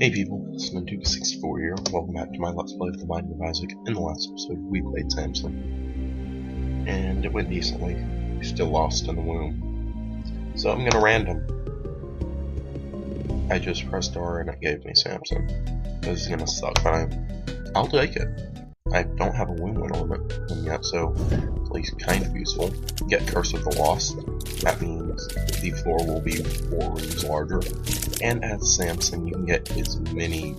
Hey people, it's Nintuka64 here. Welcome back to my Let's Play of The Binding of Isaac. In the last episode, we played Samson. And it went decently. We still lost in the womb. So I'm gonna random. I just pressed R and it gave me Samson. This is gonna suck, but I'll take it. I don't have a win-win ornament yet, so at least kind of useful. Get Curse of the Lost. That means the floor will be 4 rooms larger. And as Samson, you can get as many.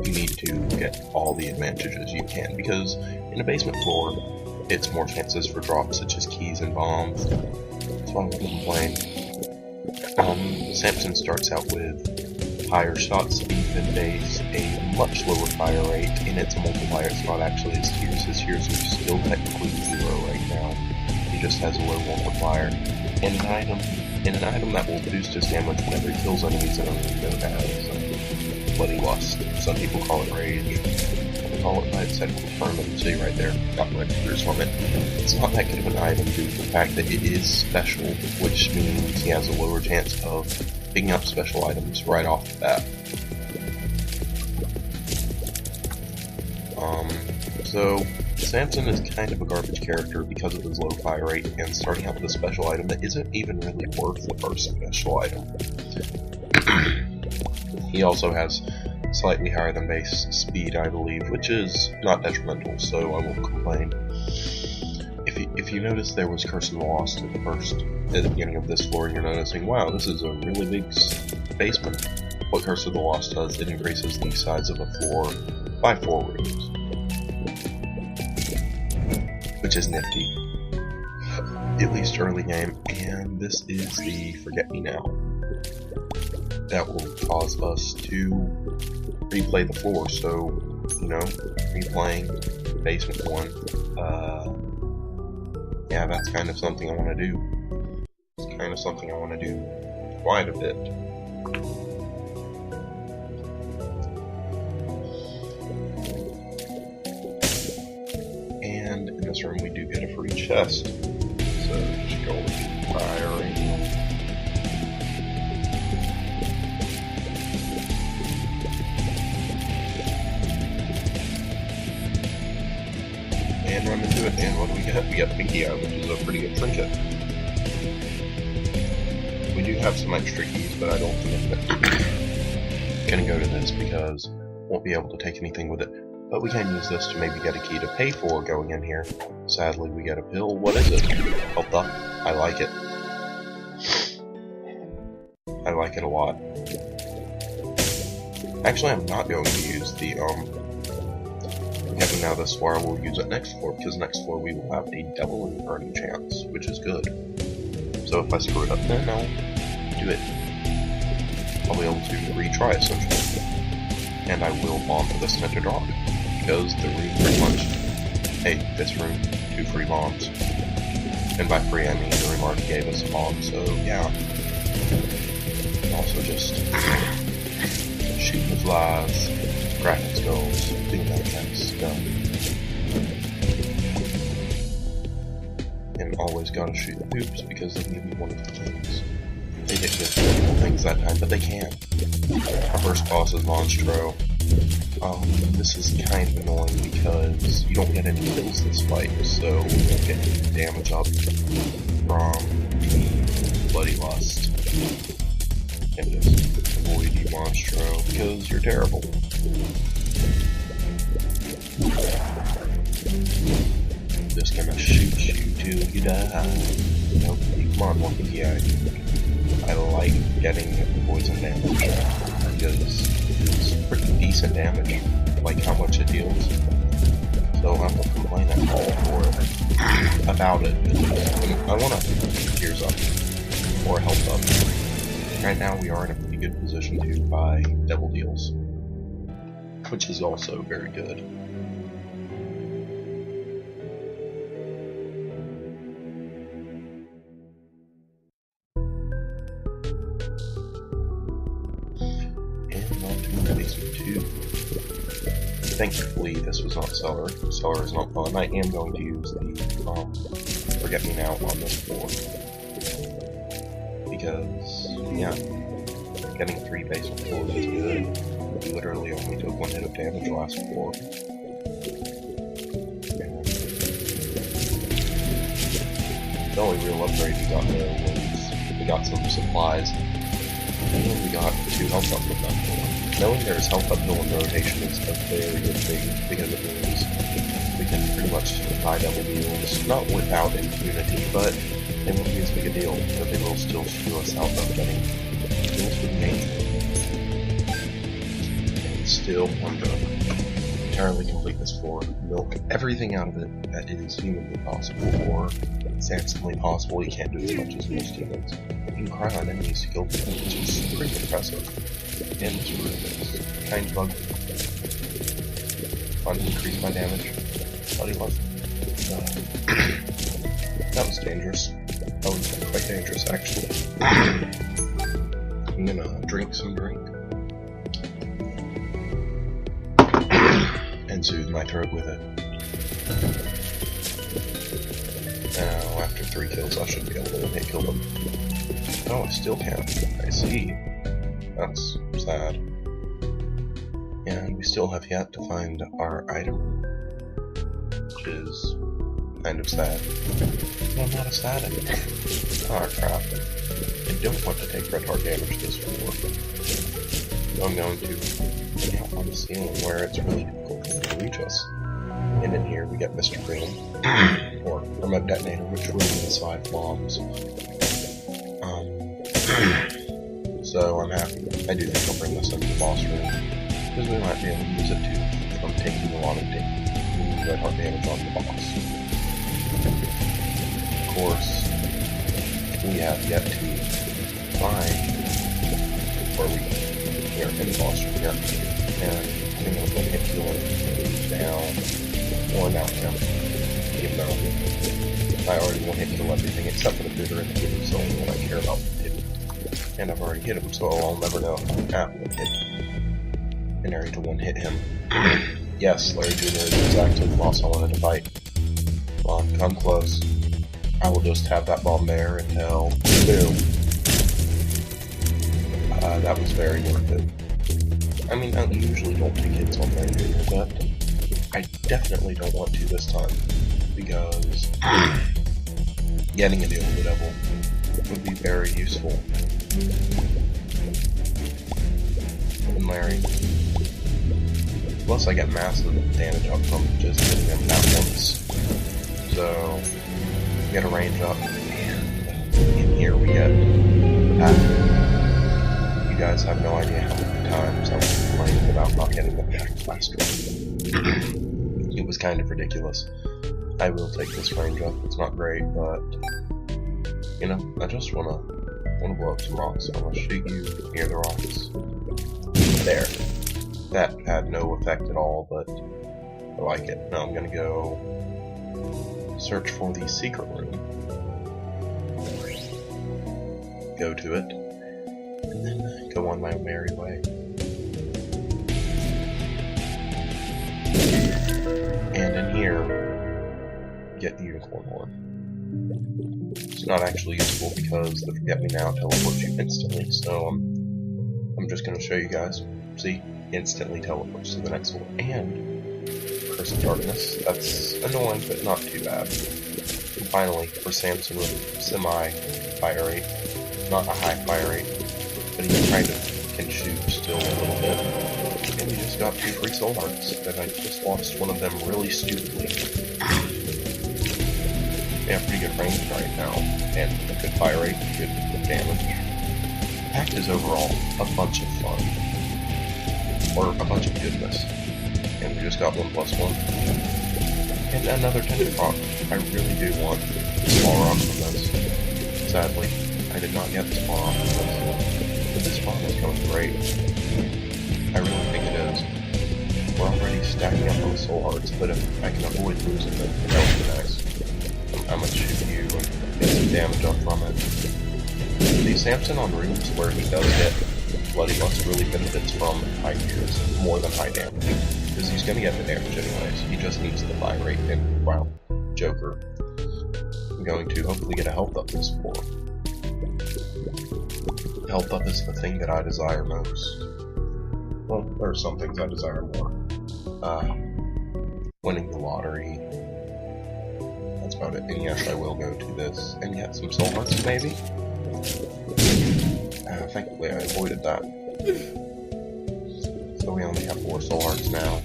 You need to get all the advantages you can, because in a basement floor, it's more chances for drops such as keys and bombs. So I won't complain. Samson starts out with higher shot speed than base, a much lower fire rate, and it's a multiplier. It's not actually his tiers. His tiers are still technically 0 right now. He just has a low multiplier. And an item that will boost his damage whenever he kills enemies in a room known as Bloody Lust. Some people call it Rage. I call it by its technical term, and see right there, got my fingers from it. It's not that good of an item due to the fact that it is special, which means he has a lower chance of picking up special items right off the bat. So Samson is kind of a garbage character because of his low fire rate, and starting out with a special item that isn't even really worth the first special item. He also has slightly higher than base speed, I believe, which is not detrimental, so I won't complain. If you notice there was Curse of the Lost at the beginning of this floor, and you're noticing, wow, this is a really big basement. What Curse of the Lost does, it increases the size of a floor by 4 rooms, which is nifty, at least early game. And this is the Forget Me Now. That will cause us to replay the floor, so, you know, replaying basement 1, yeah, that's kind of something I want to do. It's kind of something I want to do quite a bit. And in this room we do get a free chest. So just go with the firing. And run into it, and what do we get? We get Pinky Eye, which is a pretty good trinket. We do have some extra keys, but I don't think that gonna go to this because won't be able to take anything with it. But we can use this to maybe get a key to pay for going in here. Sadly, we get a pill. What is it? Health up. I like it. I like it a lot. Actually, I'm not going to use the Now this floor, we'll use it next floor, because next floor we will have a double and burning chance, which is good. So if I screw it up, then I'll do it. I'll be able to retry essentially. And I will bomb for this Ninja Dog, because the room pretty much, hey, this room, 2 free bombs. And by free I mean the room already gave us a bomb, so yeah. Also just shooting the flies, cracking skulls, doing that kind of stuff. And always gotta shoot the hoops because they give me one of the things. They didn't get multiple things that time, but they can. Our first boss is Monstro. This is kind of annoying because you don't get any kills this fight, so we don't get any damage up from the Bloody Lust. And just avoid you, Monstro, because you're terrible. Just gonna shoot you till you die. Nope, come on, one Pinky Eye. I like getting poison damage because it's pretty decent damage. I like how much it deals. So I won't complain at all about it. I want to gears up or health up. Right now we are in a pretty good position to buy double deals, which is also very good. And on to basement 2. Thankfully this was not Cellar. Cellar is not fun. I am going to use the Forget Me Now on this floor. Because, yeah, getting 3 basement floors is good. damage last floor. And the only real upgrade we got there was we got some supplies, and then we got 2 health up with that floor. Knowing there's health uphill in rotation is a very good thing, because it means we can pretty much buy double deals, not without impunity, but it won't be as big a deal, but they will still screw us out of getting deals with nature. And still, I'm gonna entirely complete this floor, milk everything out of it that is humanly possible, or sensibly possible. You can't do as much as most humans. You can cry on enemies to kill them, which is pretty impressive. And this room is kind of ugly. Fun to increase my damage. Bloody love. That was dangerous. That was quite dangerous, actually. I'm gonna drink some drink. And soothe my throat with it. Now, after 3 kills, I should be able to hit kill them. Oh, I still can't. I see. That's sad. And we still have yet to find our item, which is kind of sad. But I'm not as sad anymore. Ah, crap. I don't want to take red heart damage this floor. So I'm going to hang out on the ceiling where it's really difficult for them to reach us. And in here we get Mr. Green, or remote detonator, which releases 5 bombs. So I'm happy. I do think I'll bring this into the boss room, because we might be able to use it too, from taking a lot of red heart damage on the boss. Of course, we have yet to find where we are in the boss room here, and I think I'm going to hit healing down, or now down, even though I already one-hit kill everything except for the bitter and the hidden, so only when I care about the hidden. And I've already hit him, so I'll never know at one-hit. In area to one-hit him. Yes, Larry Jr. is exactly the boss I wanted to fight. Come on, come close. I will just have that bomb there until boom. That was very worth it. I mean, I usually don't take hits on Larry Jr., but I definitely don't want to this time, because getting a deal with the devil would be very useful. And Larry. Plus I get massive damage up from just hitting him that once. So, we get a range up, and in here we get that. You guys have no idea how many times I was complaining about not getting the jack faster. It was kind of ridiculous. I will take this range up, it's not great, but, you know, I just wanna blow up some rocks. I'm gonna shoot you near the rocks. There. That had no effect at all, but I like it. Now I'm gonna go search for the secret room. Go to it, and then go on my merry way. And in here, get the unicorn horn. It's not actually useful because the Forget Me Now teleports you instantly, so I'm just gonna show you guys. See? Instantly teleports to the next one. And Curse of Darkness. That's annoying, but not too bad. And finally, for Samson with semi-fire rate. Not a high fire rate, but he kind of can shoot still a little bit. And we just got 2 free soul hearts, and I just lost one of them really stupidly. They have pretty good range right now, and a good fire rate, good damage. The pack is overall a bunch of fun. Or a bunch of goodness. And we just got 1+1. And another tender rock. I really do want the small rock from this. Sadly, I did not get the small rock from this. But this bomb is going great. I really think it is. We're already stacking up on the soul hearts, but if I can avoid losing them, that would be nice. I'm gonna shoot you and get some damage up from it. See, Samson on rooms where he does hit Bloody Lust really benefits from high tiers more than high damage, because he's gonna get the damage anyways. He just needs the fire rate, and wow, Joker. I'm going to hopefully get a health up this floor. Health up is the thing that I desire most. Well, there are some things I desire more. winning the lottery. That's about it. And yes, I will go to this and get some soul hearts, maybe. Thankfully, I avoided that. So we only have 4 soul hearts now.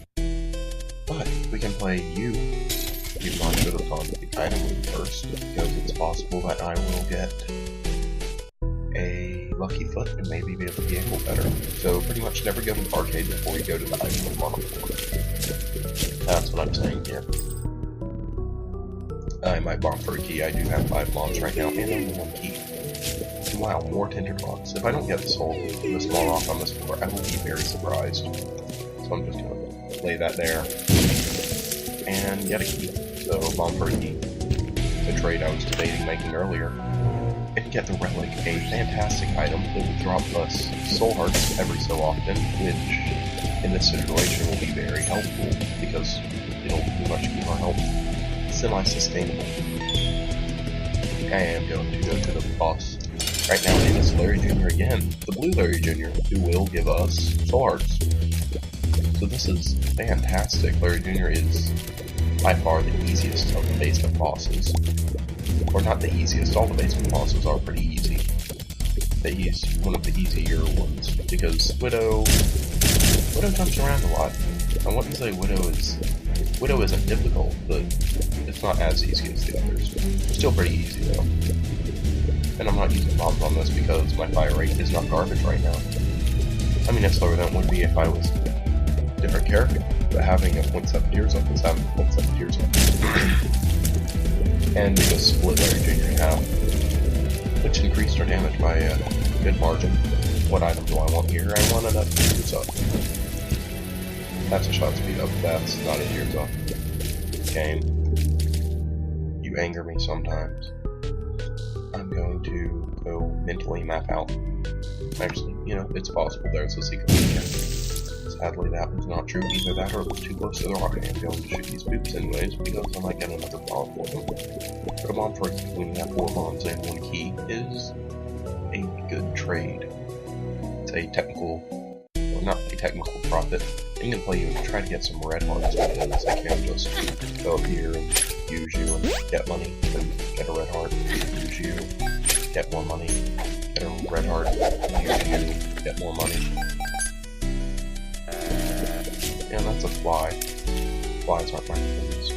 But we can play you. Even though I should have gone to the item room first, because it's possible that I will get a lucky foot and maybe be able to gamble better. So pretty much never go to the arcade before you go to the item room on the floor. That's what I'm saying here. I might bomb for a key. I do have 5 bombs right now and only 1 key. And wow, more tinderbox. If I don't get this small rock on this floor, I will be very surprised. So I'm just gonna lay that there and get a key. So bomb for a key. The trade I was debating making earlier. And get the relic, a fantastic item that will drop us soul hearts every so often, which in this situation will be very helpful because it'll pretty much keep our health semi-sustainable. I am going to go to the boss right now, and it's Larry Jr. again, the blue Larry Jr., who will give us soul hearts. So this is fantastic. Larry Jr. is by far the easiest of the basement bosses. Or not the easiest, all the basement bosses are pretty easy. But he's one of the easier ones, because Widow jumps around a lot. I wouldn't say Widow isn't difficult, but it's not as easy as the others. Still pretty easy though. And I'm not using bombs on this because my fire rate is not garbage right now. I mean, it's slower than it would be if I was a different character, but having a 0.7 tears up is having a 0.7 tears up. And we just split Larry Jr. in half, which increased our damage by a good margin. What item do I want here? I want it at tears up. That's a shot speed up, that's not a tears up. Game. You anger me sometimes. I'm going to go mentally map out. Actually, you know, it's possible there's a secret here. Sadly, that was not true. Either that or it was too close to the rock, and I'm going to shoot these boots anyways, because I might get another bomb for them. But a bomb for when you have 4 bombs and 1 key is a good trade. It's a technical, well, not a technical profit. I'm going to play you and try to get some red hearts, because I can't just go up here and use you and get money, and get a red heart, use you, get more money, get a red heart, use you, get more money. And that's a fly. Flies aren't my friends.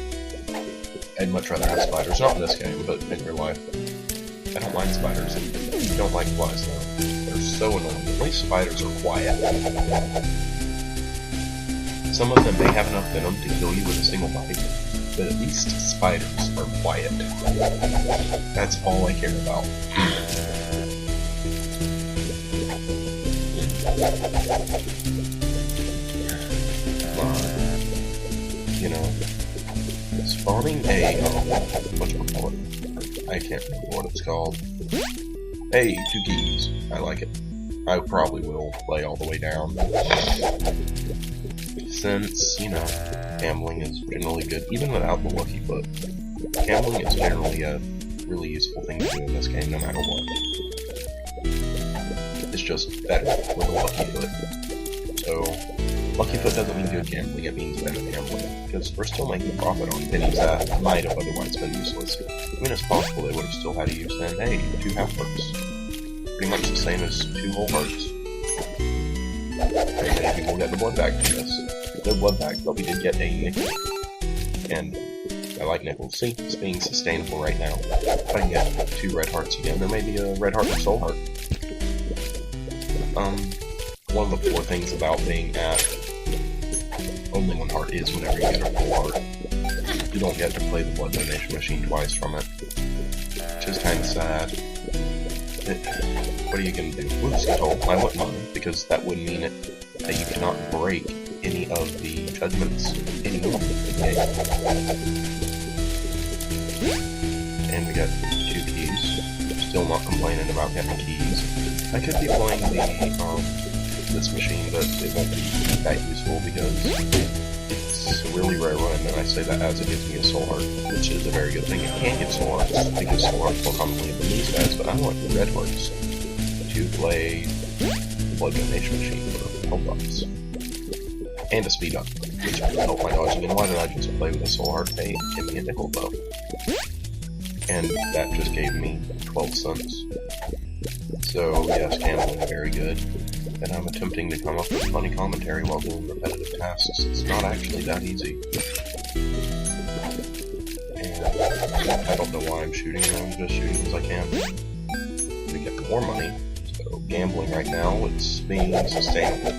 I'd much rather have spiders. Not in this game, but in real life. I don't mind spiders. I don't like flies though. They're so annoying. At least spiders are quiet. Some of them may have enough venom to kill you with a single bite, but at least spiders are quiet. That's all I care about. You know, spawning a, whatchamacallit, I can't remember what it's called. Hey, 2 keys, I like it. I probably will play all the way down. Since, you know, gambling is generally good, even without the lucky foot. Gambling is generally a really useful thing to do in this game, no matter what. It's just better with a lucky foot. So, lucky foot doesn't mean good gambling, it means better gambling. Because we're still making a profit on pennies that might have otherwise been useless. I mean, it's possible they would have still had to use then, hey, 2 half hearts. Pretty much the same as 2 whole hearts. Very many people get the blood bag from this. No blood bag, but we did get a nickel. And I like nickels. See, it's being sustainable right now. If I can get 2 red hearts again, there may be a red heart or soul heart. One of the 4 things about being at only 1 heart is whenever you get a full heart. You don't get to play the blood donation machine twice from it. Which is kinda sad. What are you gonna do? Oops, I wouldn't mind, because that would mean that you cannot break any of the judgments anymore. And we got 2 keys. Still not complaining about getting keys. I could be playing this machine, but it won't be that useful because it's a really rare run, and I say that as it gives me a soul heart, which is a very good thing. It can't get soul hearts, because soul hearts more commonly than these guys, but I want the red hearts to play the blood donation machine for health ups. And a speed up. which will help my dodging. And why did I just play with a soul heart? Hey, give me a nickel though. And that just gave me 12 cents. So yes, gambling is very good. And I'm attempting to come up with funny commentary while doing repetitive tasks. It's not actually that easy. And I don't know why I'm shooting, I'm just shooting as I can to get more money. So gambling right now, it's being sustainable.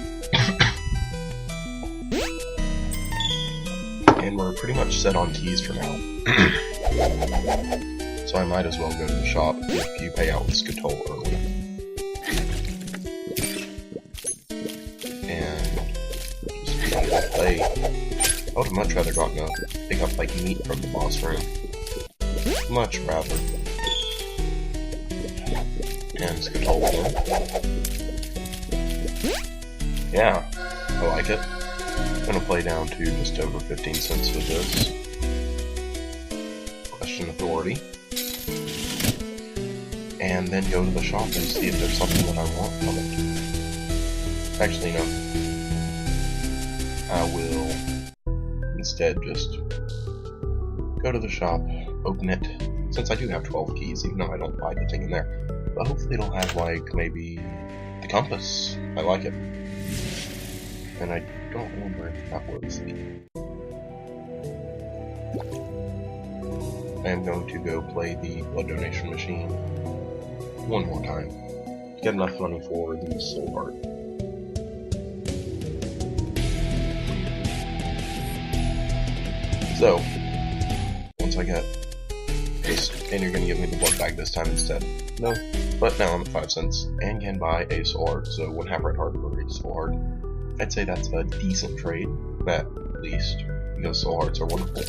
And we're pretty much set on keys for now. So I might as well go to the shop if you pay out with Skatol early. And just begin to play. I would have much rather gotten a pick up like meat from the boss room. Much rather. And Skatol again. Yeah, I like it. I'm gonna play down to just over 15 cents with this. Question authority. And then go to the shop and see if there's something that I want from it. Actually, no. I will instead just go to the shop, open it, since I do have 12 keys, even though I don't buy the thing in there. But hopefully it'll have, like, maybe the compass. I like it. And I don't remember if that was the... I am going to go play the blood donation machine one more time. Get enough money for the soul heart. So, once I get this, and you're gonna give me the blood bag this time instead. No, but now I'm at 5 cents, and can buy a soul heart, so 1/2 red heart for a soul heart. I'd say that's a decent trade, at least, because soul hearts are wonderful.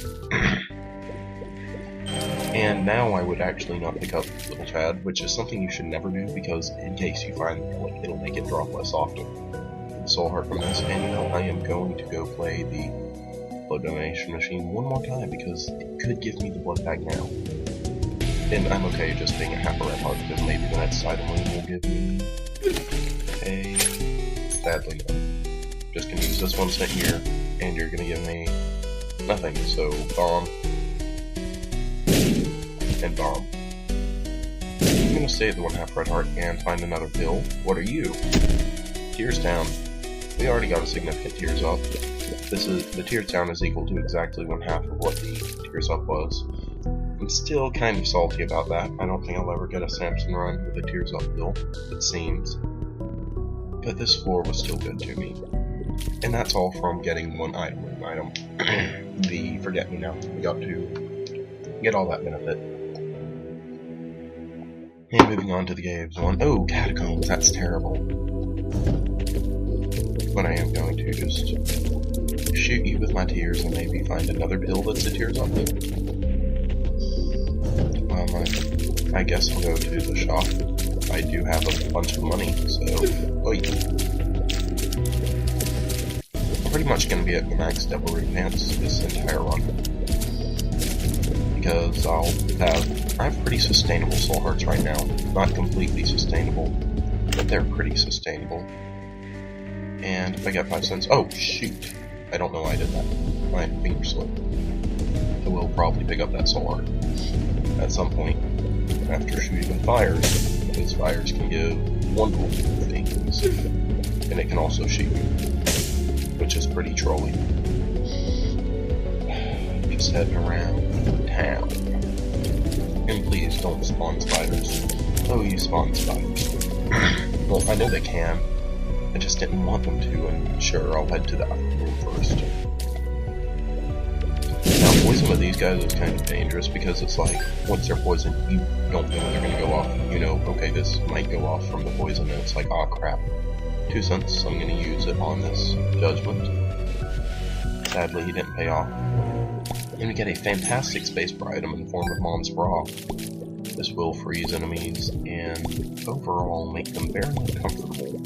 And now I would actually not pick up Little Chad, which is something you should never do, because in case you find that it'll make it drop less often. The soul heart from this, and you know, I am going to go play the blood donation machine one more time, because it could give me the blood bag now. And I'm okay just being a 1/2 red heart, because maybe the next item will give me a... Sadly, no. Just gonna use this 1 cent here, and you're gonna give me nothing, so bomb. And bomb. I'm gonna stay at the 1/2 red heart and find another pill. What are you? Tears down. We already got a significant tears up. The tears down is equal to exactly 1/2 of what the tears up was. I'm still kind of salty about that. I don't think I'll ever get a Samson run with a tears up pill, it seems. But this floor was still good to me. And that's all from getting one item. The Forget Me Now. We got to get all that benefit. And moving on to the caves one. Oh, catacombs, that's terrible. But I am going to just shoot you with my tears and maybe find another pill that's a tears up pill. I guess I'll go to the shop. I do have a bunch of money, so... Oi. I'm pretty much going to be at the max Devil Ring Pants this entire run. Because I have pretty sustainable soul hearts right now. Not completely sustainable, but they're pretty sustainable. And if I get 5 cents... Oh, shoot! I don't know why I did that. My finger slipped. I will probably pick up that soul heart at some point after shooting with fires. Because fires can give wonderful things. And it can also shoot you, which is pretty trolly. Just heading around town. And please don't spawn spiders. Oh, you spawn spiders. Well, I know they can. I just didn't want them to, and sure, I'll head to the item room first. Now, poison with these guys is kind of dangerous, because it's like, once they're poisoned, you don't know when they're going to go off. You know, okay, this might go off from the poison, and it's like, aw, crap. 2 cents, so I'm going to use it on this judgment. Sadly, he didn't pay off. And we get a fantastic space bar item in the form of Mom's Bra. This will freeze enemies, and overall make them very uncomfortable.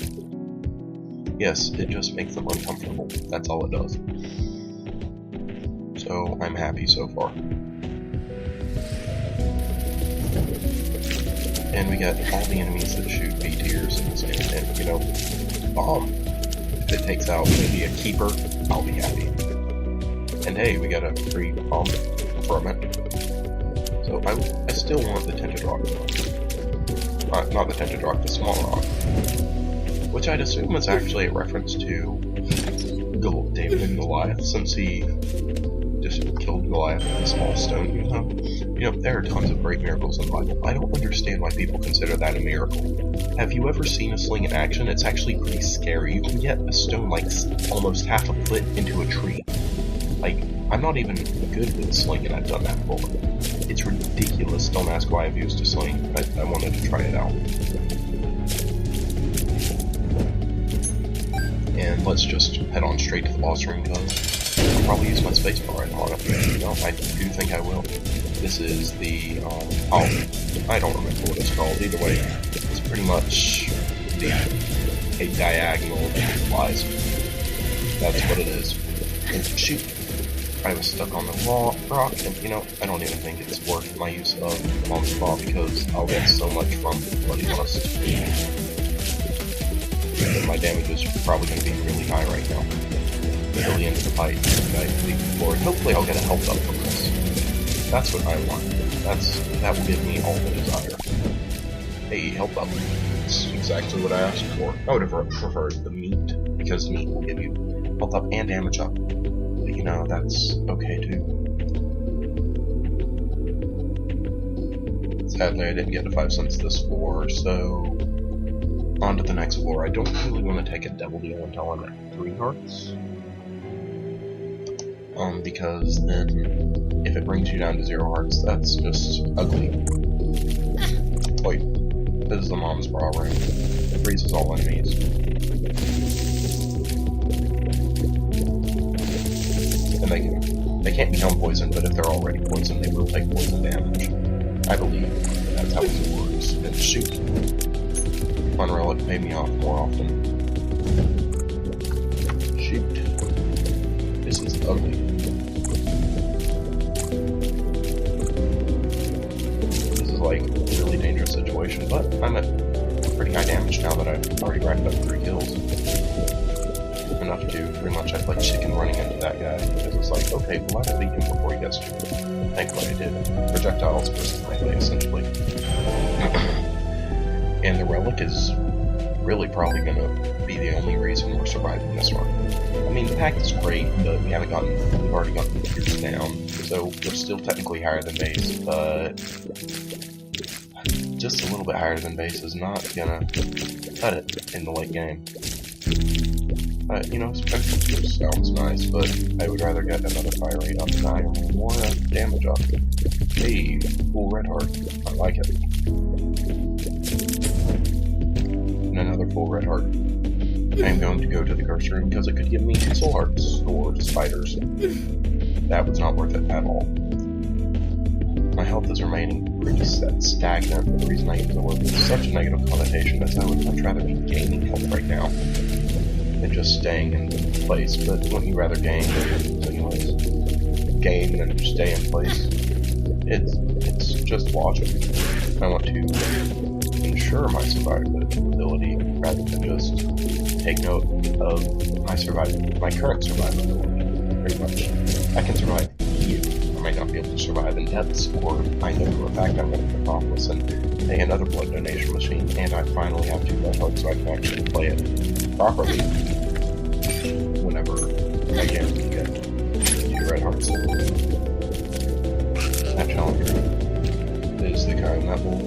Yes, it just makes them uncomfortable. That's all it does. So, I'm happy so far. And we got all the enemies that shoot B-tiers in this game, and, you know, bomb. If it takes out maybe a keeper, I'll be happy. And hey, we got a free bomb from it. So I still want the Tinted Rock. Not the Tinted Rock, the Small Rock. Which I'd assume is actually a reference to David and Goliath, since he just killed Goliath with a small stone. You know, there are tons of great miracles in the Bible. I don't understand why people consider that a miracle. Have you ever seen a sling in action? It's actually pretty scary. You can get a stone like almost half a foot into a tree. Like, I'm not even good with a sling, and I've done that before. It's ridiculous. Don't ask why I've used a sling. I wanted to try it out. And let's just head on straight to the boss room, because I'll probably use my spacebar right on it. No, I do think I will. This is the, I don't remember what it's called. Either way, it's pretty much a diagonal that flies. That's what it is. And shoot, I was stuck on the rock, and you know, I don't even think it's worth my use of the Mom's Claw, because I'll get so much from Bloody Lust. And my damage is probably going to be really high right now. Until the end of the fight, and I leave the floor. Hopefully I'll get a health up from this. That's what I want. That will give me all the desire. Hey, health up. That's exactly what I asked for. I would have preferred the meat, because meat will give you health up and damage up. But you know, that's okay too. Sadly, I didn't get to 5 cents this floor, so on to the next floor. I don't really want to take a double deal until I'm at 3 hearts. Because then, if it brings you down to 0 hearts, that's just ugly. Wait, this is the Mom's Bra room. It freezes all enemies. And they can't become poisoned, but if they're already poisoned, they will take poison damage. I believe that's how it works. And shoot. Fun relic, pay me off more often. Shoot. This is ugly. This is like a really dangerous situation, but I'm at pretty high damage now that I've already racked up 3 kills. Enough to pretty much act like chicken running into that guy, because it's like, okay, well I have to eat him before he gets to me. Thankfully I did. Projectiles versus melee, essentially. And the relic is really probably going to be the only reason we're surviving this run. I mean, the pact is great, but we've already gotten the tiers down, so we're still technically higher than base, but just a little bit higher than base is not gonna cut it in the late game. You know, spectral tiers sounds nice, but I would rather get another fire rate up than I or more damage up. Hey, full red heart. I like it. And another full red heart. I am going to go to the cursor room because it could give me 2 soul hearts or spiders. That was not worth it at all. My health is remaining pretty stagnant, but the reason I use the word with such a negative connotation is I would much rather be gaining health right now than just staying in place. But wouldn't you rather gain? So anyways, gain and stay in place. It's just logic. I want to ensure my survivability rather than just take note of my current survivability. Pretty much, I can survive here. I might not be able to survive in depths, or I know for a fact I'm going to accomplice and pay another blood donation machine, and I finally have 2 red hearts so I can actually play it properly whenever I guarantee get 2 red hearts. That challenger is the kind that will,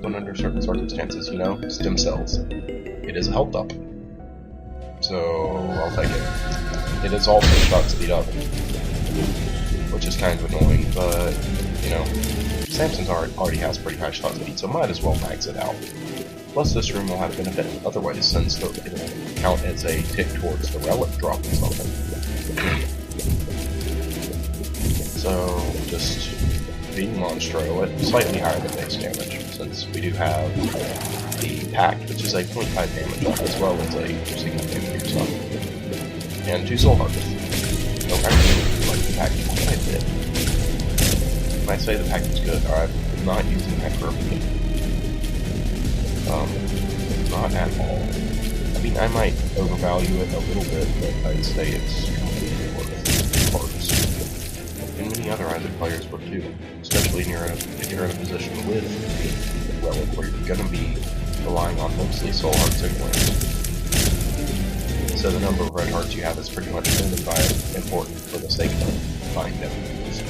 when under certain circumstances, you know, stem cells. It is a health up. So, I'll take it. It is also shot speed up, which is kind of annoying, but, you know, Samson's already has pretty high shot speed, so might as well max it out. Plus, this room will have a benefit otherwise, since it will count as a tick towards the relic dropping something. So, just being Monstro at slightly higher than base damage, since we do have the pact, which is a 0.5 damage up, as well as a significant pierce up. And 2 soul hearts. So I really like the pact quite a bit. When I say the pact is good, I'm not using that correctly. Not at all. I mean, I might overvalue it a little bit, but I'd say it's completely worth it. hearts. And many other Isaac players would too, especially if you're in a position with Relic where you're going to be relying on mostly soul hearts anyways. So the number of red hearts you have is pretty much only important for the sake of buying enemies.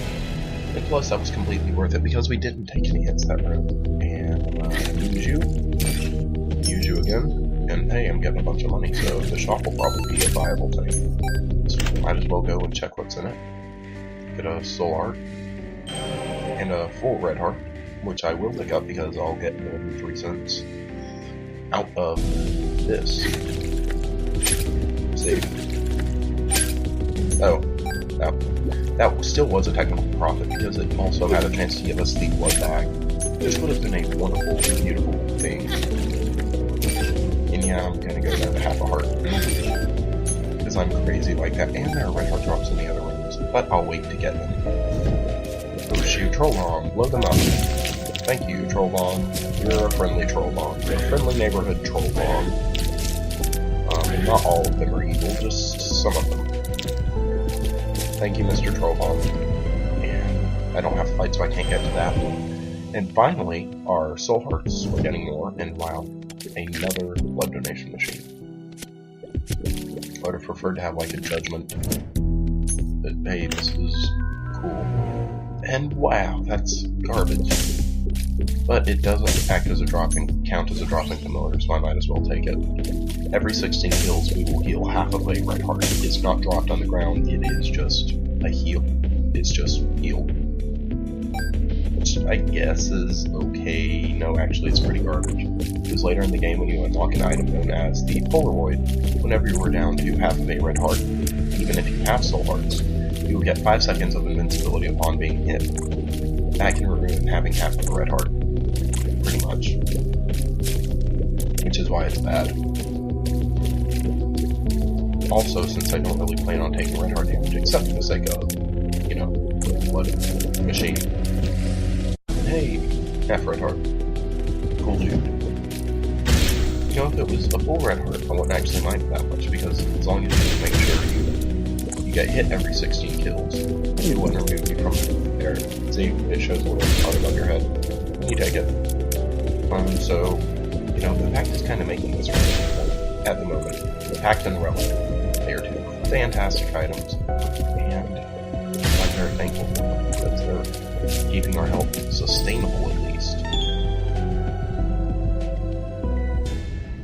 And plus, that was completely worth it because we didn't take any hits that round. And use you again, and hey, I'm getting a bunch of money, so the shop will probably be a viable thing. So might as well go and check what's in it. Get a soul heart and a full red heart, which I will pick up because I'll get more than 3 cents out of this. See? Oh, that still was a technical profit because it also had a chance to give us the blood bag. This would have been a wonderful, beautiful thing. And yeah, I'm gonna go down to half a heart because I'm crazy like that. And there are red heart drops in the other rooms, but I'll wait to get them. Oh shoot, Trollbomb, load them up. Thank you, Trollbomb. You're a friendly Trollbomb. You're a friendly neighborhood Trollbomb. Not all of them are evil, just some of them. Thank you, Mr. Trollbomb. And I don't have to fight, so I can't get to that one. And finally, our soul hearts, we're getting more, and wow, another blood donation machine. I would have preferred to have like a judgment, but hey, this is cool. And wow, that's garbage. But it doesn't count as a dropping familiar, so I might as well take it. Every 16 kills, we will heal half of a red heart. It's not dropped on the ground, it is just a heal. It's just healed. Which I guess is okay. No, actually it's pretty garbage. Because later in the game when you unlock an item known as the Polaroid, whenever you are down to half of a red heart, even if you have soul hearts, you will get 5 seconds of invincibility upon being hit. That can ruin having half of a red heart. Pretty much. Which is why it's bad. Also, since I don't really plan on taking red heart damage, except for the sake of, you know, blood machine. Hey, half red heart. Cool dude. You know, if it was a full red heart, I wouldn't actually mind it that much, because as long as you make sure you get hit every 16 kills, it wouldn't remove you from there. See, it shows a little part above your head. You take it. So, you know, the Pact is kind of making this really at the moment. The Pact and the Relic. They are two fantastic items, and I'm very thankful for them because they're keeping our health sustainable at least.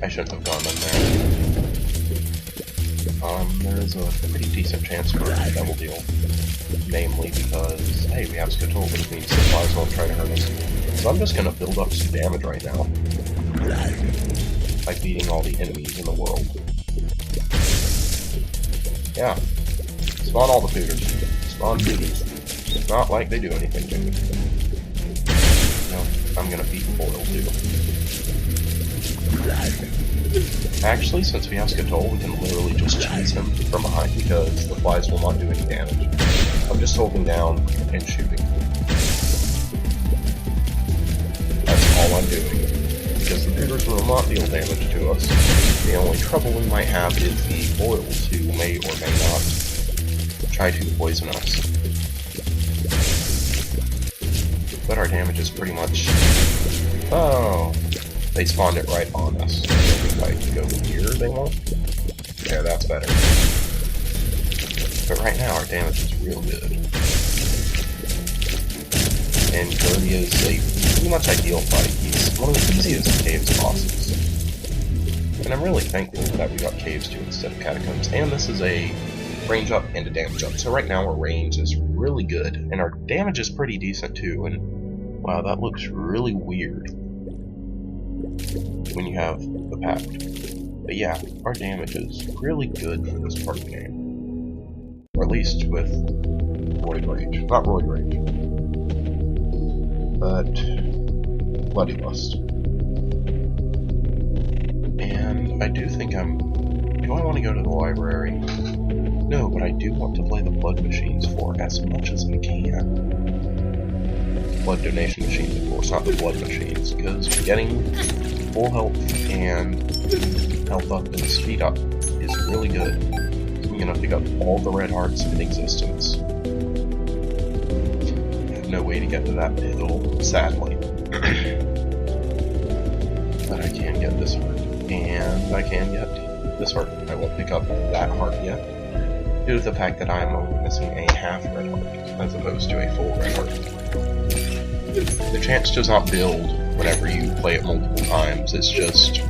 I shouldn't have gone in there. There is a pretty decent chance for a double deal. Namely because, hey, we have Skatole, which means supplies won't try to hurt us. So I'm just gonna build up some damage right now by beating all the enemies in the world. Yeah. Spawn all the pooters. Spawn pooters. It's not like they do anything to me. No, I'm gonna beat Foil too. Actually, since we have Skatole, we can literally just chase him from behind because the flies will not do any damage. I'm just holding down and shooting. That's all I'm doing. Because the pooters will not deal damage to us. The only trouble we might have is the foils who may or may not try to poison us. But our damage is pretty much... Oh, they spawned it right on us. If I can go here, they won't. Yeah, that's better. But right now, our damage is real good. And Kirby is a pretty much ideal fight. He's one of the easiest caves bosses. And I'm really thankful that we got caves too instead of catacombs. And this is a range up and a damage up. So right now our range is really good. And our damage is pretty decent too. And wow, that looks really weird when you have the Pact. But yeah, our damage is really good for this part of the game. Or at least with Roid Rage. Not Roid Rage, but Bloody Lust. And I do think do I want to go to the library? No, but I do want to play the blood machines for as much as I can. Blood donation machines, of course, not the blood machines, because getting full health and health up and speed up is really good. So gonna pick up all the red hearts in existence. I have no way to get to that pill, sadly. But I can get this heart, and I can get this heart. I won't pick up that heart yet, due to the fact that I'm only missing a half red heart, as opposed to a full red heart. The chance does not build whenever you play it multiple times. It's just,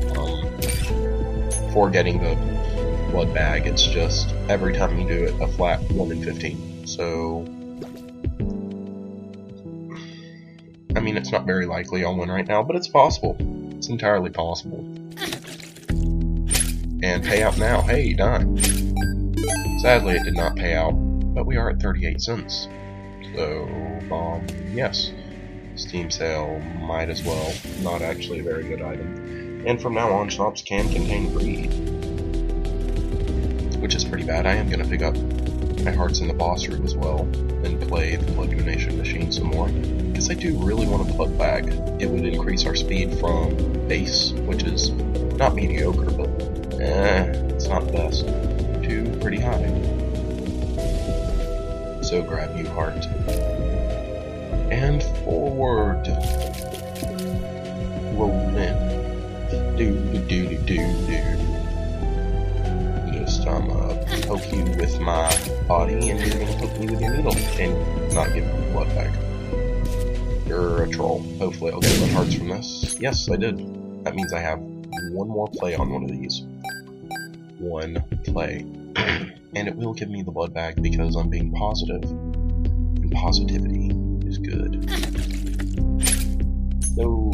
for getting the blood bag, it's just, every time you do it, a flat 1 in 15. So, I mean, it's not very likely I'll win right now, but it's possible. It's entirely possible. And pay out now. Hey, done. Sadly, it did not pay out, but we are at 38 cents. So, yes. Steam sale, might as well. Not actually a very good item. And from now on, shops can contain greed, which is pretty bad. I am going to pick up my hearts in the boss room as well, and play the blood donation machine some more, because I do really want a blood bag. It would increase our speed from base, which is not mediocre, but it's not the best, to pretty high. So grab you, heart. And forward. Rolling. Do. Just poke you with my body, and you're gonna poke me with your needle, and not give me the blood back. You're a troll. Hopefully I'll get red hearts from this. Yes, I did. That means I have one more play on one of these. One play. And it will give me the blood bag because I'm being positive. And positivity is good. So,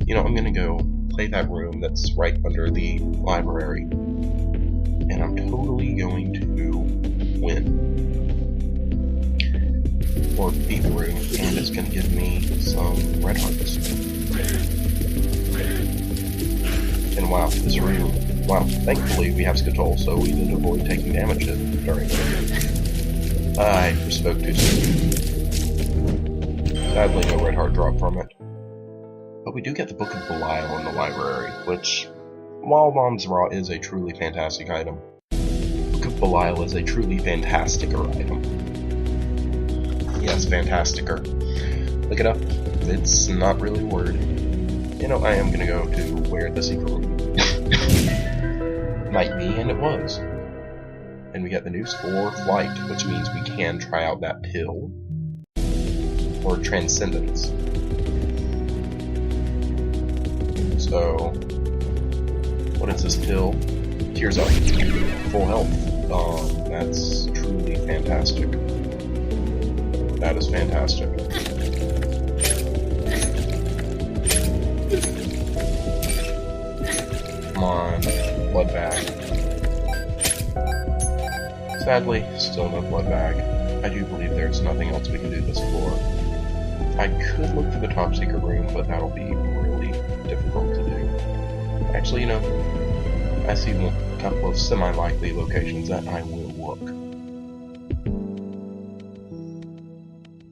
you know, I'm gonna go play that room that's right under the library. And I'm totally going to win. Or beat the room, and it's gonna give me some red hearts. And wow, this room, wow, thankfully we have Skatol, so we did avoid taking damage during it. I spoke too soon. Sadly, no red heart drop from it. But we do get the Book of Belial in the library, which, while Mom's Raw is a truly fantastic item, Book of Belial is a truly fantasticer item. Yes, fantasticer. Look it up. It's not really a word. You know, I am gonna go to where the secret room might be, and it was. And we get the news for flight, which means we can try out that pill. Or transcendence. So, what is this pill? Tears Up. Full health. That's truly fantastic. That is fantastic. Come on, blood bag. Sadly, still no blood bag. I do believe there's nothing else we can do this for. I could look for the top secret room, but that'll be really difficult to do. Actually, you know, I see a couple of semi-likely locations that I will look.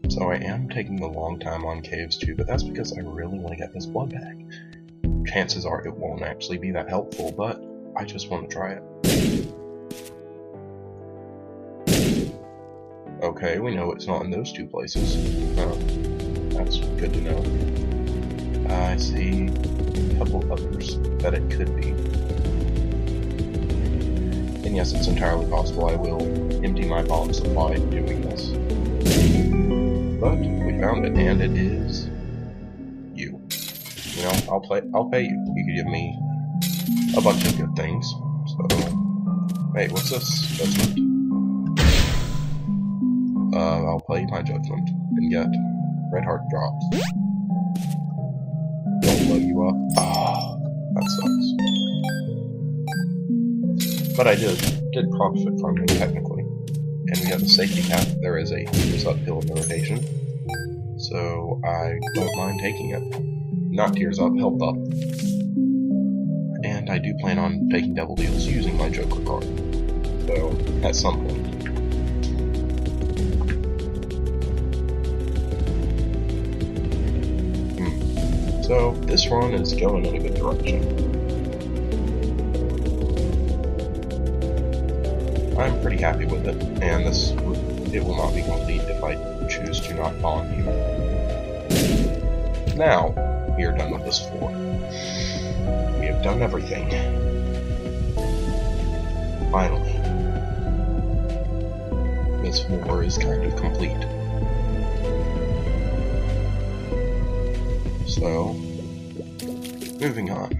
So I am taking a long time on caves too, but that's because I really want to get this blood bag. Chances are it won't actually be that helpful, but I just want to try it. Okay, we know it's not in those two places. That's good to know. I see a couple others that it could be. And yes, it's entirely possible I will empty my bomb supply doing this. But we found it, and it is you. You know, I'll pay you. You could give me a bunch of good things. So, wait, what's this? Judgment. I'll play my judgment and get red heart drops. Don't blow you up. Ah, that sucks. But I did profit from it technically. And we have the safety cap. There is a Tears Up pill in the rotation. So I don't mind taking it. Not Tears Up, Health Up. And I do plan on taking double deals using my Joker card. So, at some point. So, this run is going in a good direction. I'm pretty happy with it, and it will not be complete if I choose to not bond you. Now, we are done with this floor. We have done everything. Finally. This floor is kind of complete. So, moving on.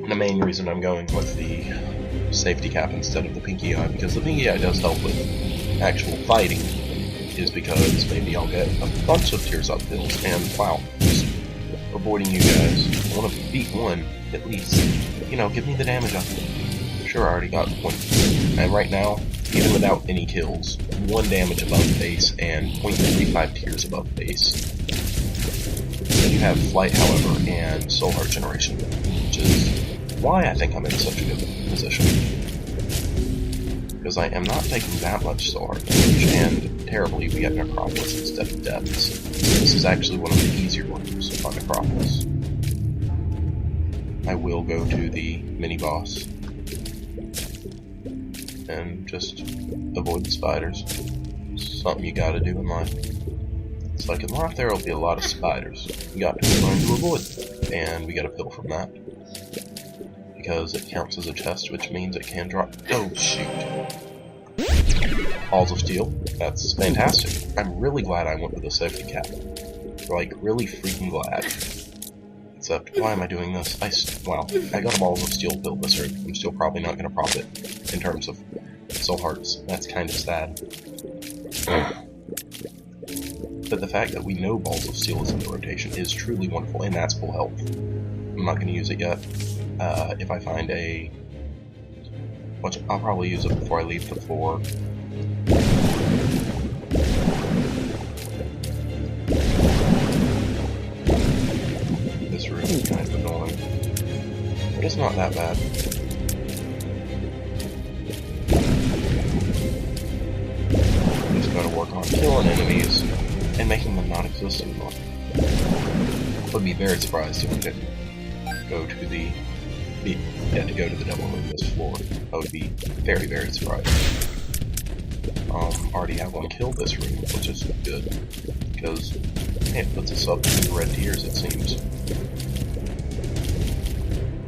The main reason I'm going with the safety cap instead of the pinky eye, because the pinky eye does help with actual fighting, is because maybe I'll get a bunch of Tears Up pills, and wow, just avoiding you guys. I want to beat one, at least. You know, give me the damage up. Sure, I already got one. And right now, even without any kills, 1 damage above base and 0.35 tears above base. You have Flight, however, and Soul Heart Generation, which is why I think I'm in such a good position. Because I am not taking that much Soul Heart damage, and terribly we get Necropolis instead of Depths. This is actually one of the easier ones on Necropolis. I will go to the mini-boss and just avoid the spiders. Something you gotta do in life. It's like in life there will be a lot of spiders. You got to learn to avoid them. And we get a pill from that. Because it counts as a chest, which means it can drop. Oh shoot. Halls of Steel. That's fantastic. I'm really glad I went with a safety cap. Like, really freaking glad. Except, why am I doing this? Wow, I got a Balls of Steel build this earth. I'm still probably not going to prop it in terms of Soul Hearts. That's kind of sad. But the fact that we know Balls of Steel is in the rotation is truly wonderful, and that's full health. I'm not going to use it yet. If I find a... Which I'll probably use it before I leave the floor. This room is kind of annoying. But it's not that bad. Just gotta work on killing enemies and making them not exist anymore. Would be very surprised if we didn't go to the devil room this floor. I would be very, very surprised. Already have one kill this room, which is good, because it puts us up to red tiers, it seems.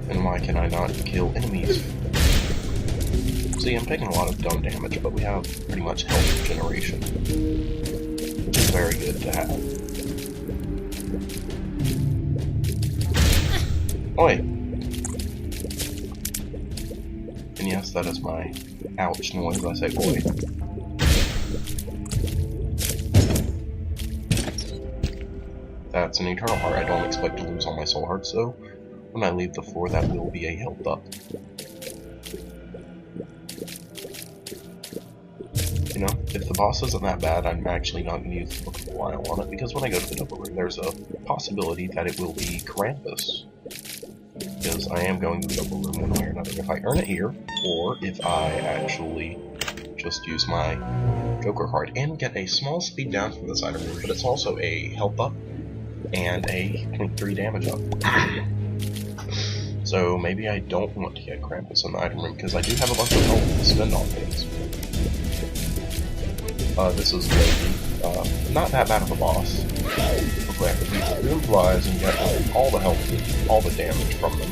And why can I not kill enemies? See, I'm taking a lot of dumb damage, but we have pretty much health generation, which is very good to have. Oi! And yes, that is my ouch noise, I say oi. That's an Eternal Heart. I don't expect to lose all my Soul Hearts, though. When I leave the floor, that will be a health up. You know, if the boss isn't that bad, I'm actually not going to use the Book of Belial on it, because when I go to the double room, there's a possibility that it will be Krampus. Because I am going to the double room one way or another. If I earn it here, or if I actually just use my Joker card and get a small speed down from this item room, but it's also a health up and a 0.3 damage up. So maybe I don't want to get Krampus in the item room, because I do have a bunch of health to spend on things. This is Loki. Not that bad of a boss. Hopefully I can beat the Doomflies and get all the health and all the damage from them.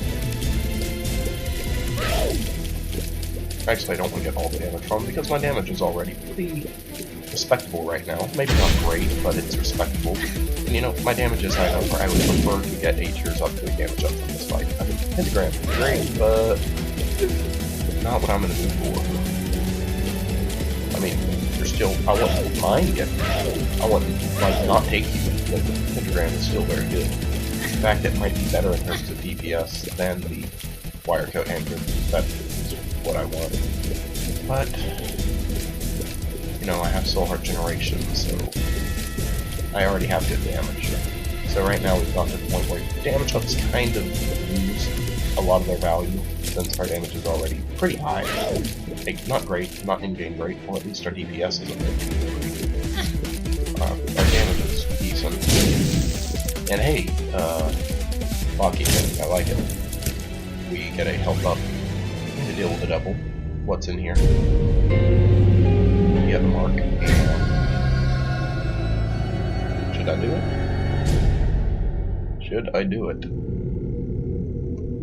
Actually, I don't want to get all the damage from them, because my damage is already pretty respectable right now. Maybe not great, but it's respectable. And you know, my damage is high enough where I would prefer to get 8 tiers up to a damage up from this fight. I mean, Pentagram is great, but not what I'm in the mood for. I mean, you're still, I want mine to get, I want, like, not take you, but the Pentagram is still very good. In fact, it might be better in terms of DPS than the Wire Coat Engine. That is what I want. But, you know, I have Soul Heart Generation, so I already have good damage. So right now we've gotten to the point where damage ups kind of lose a lot of their value, since our damage is already pretty high. Like, not great, not in-game great, well at least our DPS isn't great. Our damage is decent. And hey, Lucky hit. I like it. We get a health up to deal with the devil. What's in here? Yeah, the mark. Should I do it? Should I do it?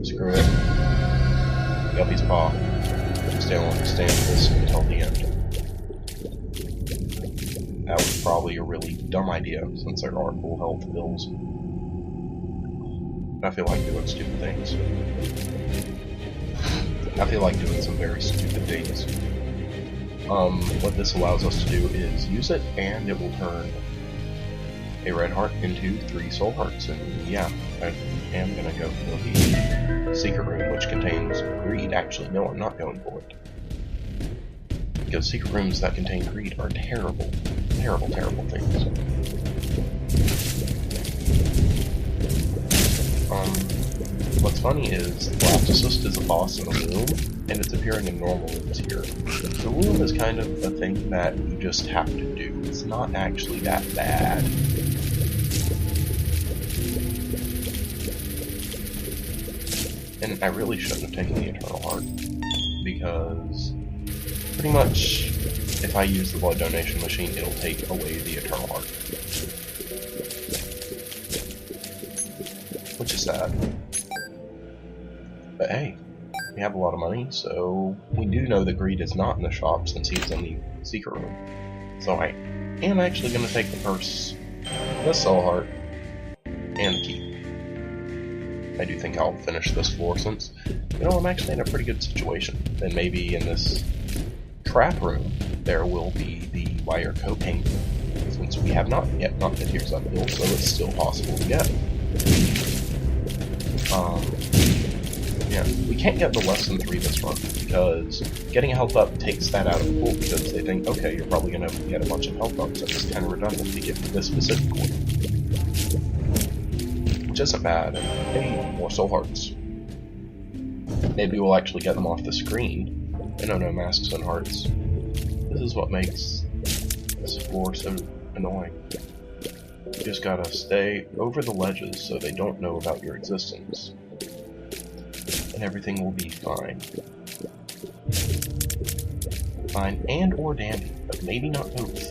Screw it. Guppy's paw. Stay with this until the end. That was probably a really dumb idea, since there are full health pills. I feel like doing stupid things. I feel like doing some very stupid things. What this allows us to do is use it, and it will turn a red heart into 3 soul hearts. And yeah, I am gonna go for the secret room, which contains greed. Actually, no, I'm not going for it. Because secret rooms that contain greed are terrible, terrible, terrible things. What's funny is Blastocyst is a boss in a room, and it's appearing in normal rooms here. The room is kind of a thing that you just have to do. It's not actually that bad. And I really shouldn't have taken the Eternal Heart, because pretty much if I use the blood donation machine, it'll take away the Eternal Heart. Which is sad. But hey, we have a lot of money, so we do know that Greed is not in the shop since he's in the secret room. So I am actually going to take the purse, the soul heart, and the key. I do think I'll finish this floor since, you know, I'm actually in a pretty good situation. Then maybe in this trap room, there will be the wire cocaine, since we have not yet gotten the Tears Up build, so it's still possible to get. Yeah, we can't get the less than 3 this run, because getting a health up takes that out of the pool, because they think, okay, you're probably going to get a bunch of health ups, so it's kind of redundant to get this specific one. Which isn't bad, and hey, more soul hearts. Maybe we'll actually get them off the screen. I don't know, masks and hearts. This is what makes this floor so annoying. You just gotta stay over the ledges so they don't know about your existence. And everything will be fine. Fine and or dandy, but maybe not both.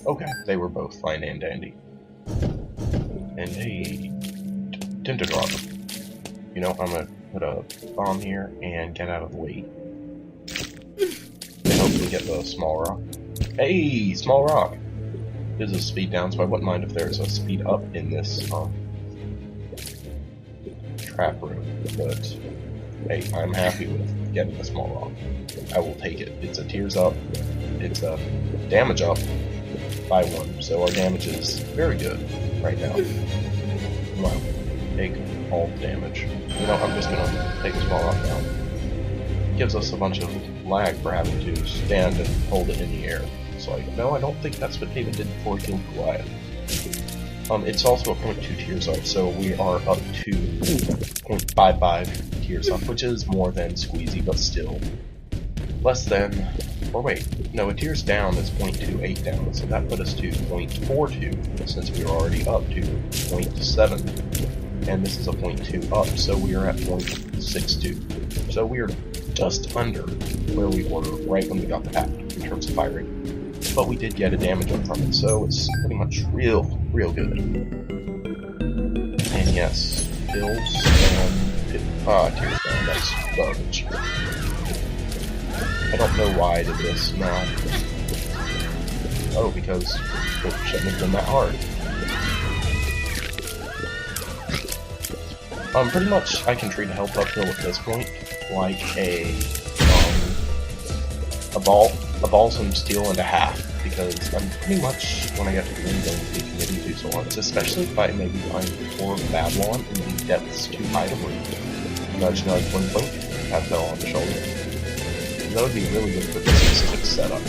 Okay, they were both fine and dandy. And a Tentadrop. You know, I'm gonna put a bomb here and get out of the way. And hopefully get the small rock. Hey, small rock! There's a speed down, so I wouldn't mind if there's a speed up in this trap room. But hey, I'm happy with getting the small rock. I will take it. It's a Tears Up. It's a damage up by 1, so our damage is very good right now. Wow, take all the damage. You know, I'm just gonna take the small rock down. Gives us a bunch of lag for having to stand and hold it in the air. It's like, no, I don't think that's what David did before he killed Goliath. It's also a 0.2 Tears Up, so we are up to 0.55 Tears Up, which is more than Squeezy, but still less than, or wait, no, a Tears Down is 0.28 down, so that put us to 0.42, since we were already up to 0.7, and this is a 0.2 up, so we are at 0.62. So we are just under where we were right when we got the pack in terms of fire rate. But we did get a damage up from it, so it's pretty much real good. And yes, builds and Tears Down, that's garbage. I don't know why I did this now. Oh, because it shouldn't have been that hard. Pretty much I can treat a health uphill at this point like a balsam steel into half, because I'm pretty much, when I get to the end, going to be committing to so on, especially if I maybe find Core of Babylon in the depths too high to reach. Nudge, nudge, blink, blink, tap fell on the shoulder. That would be really good for this specific setup.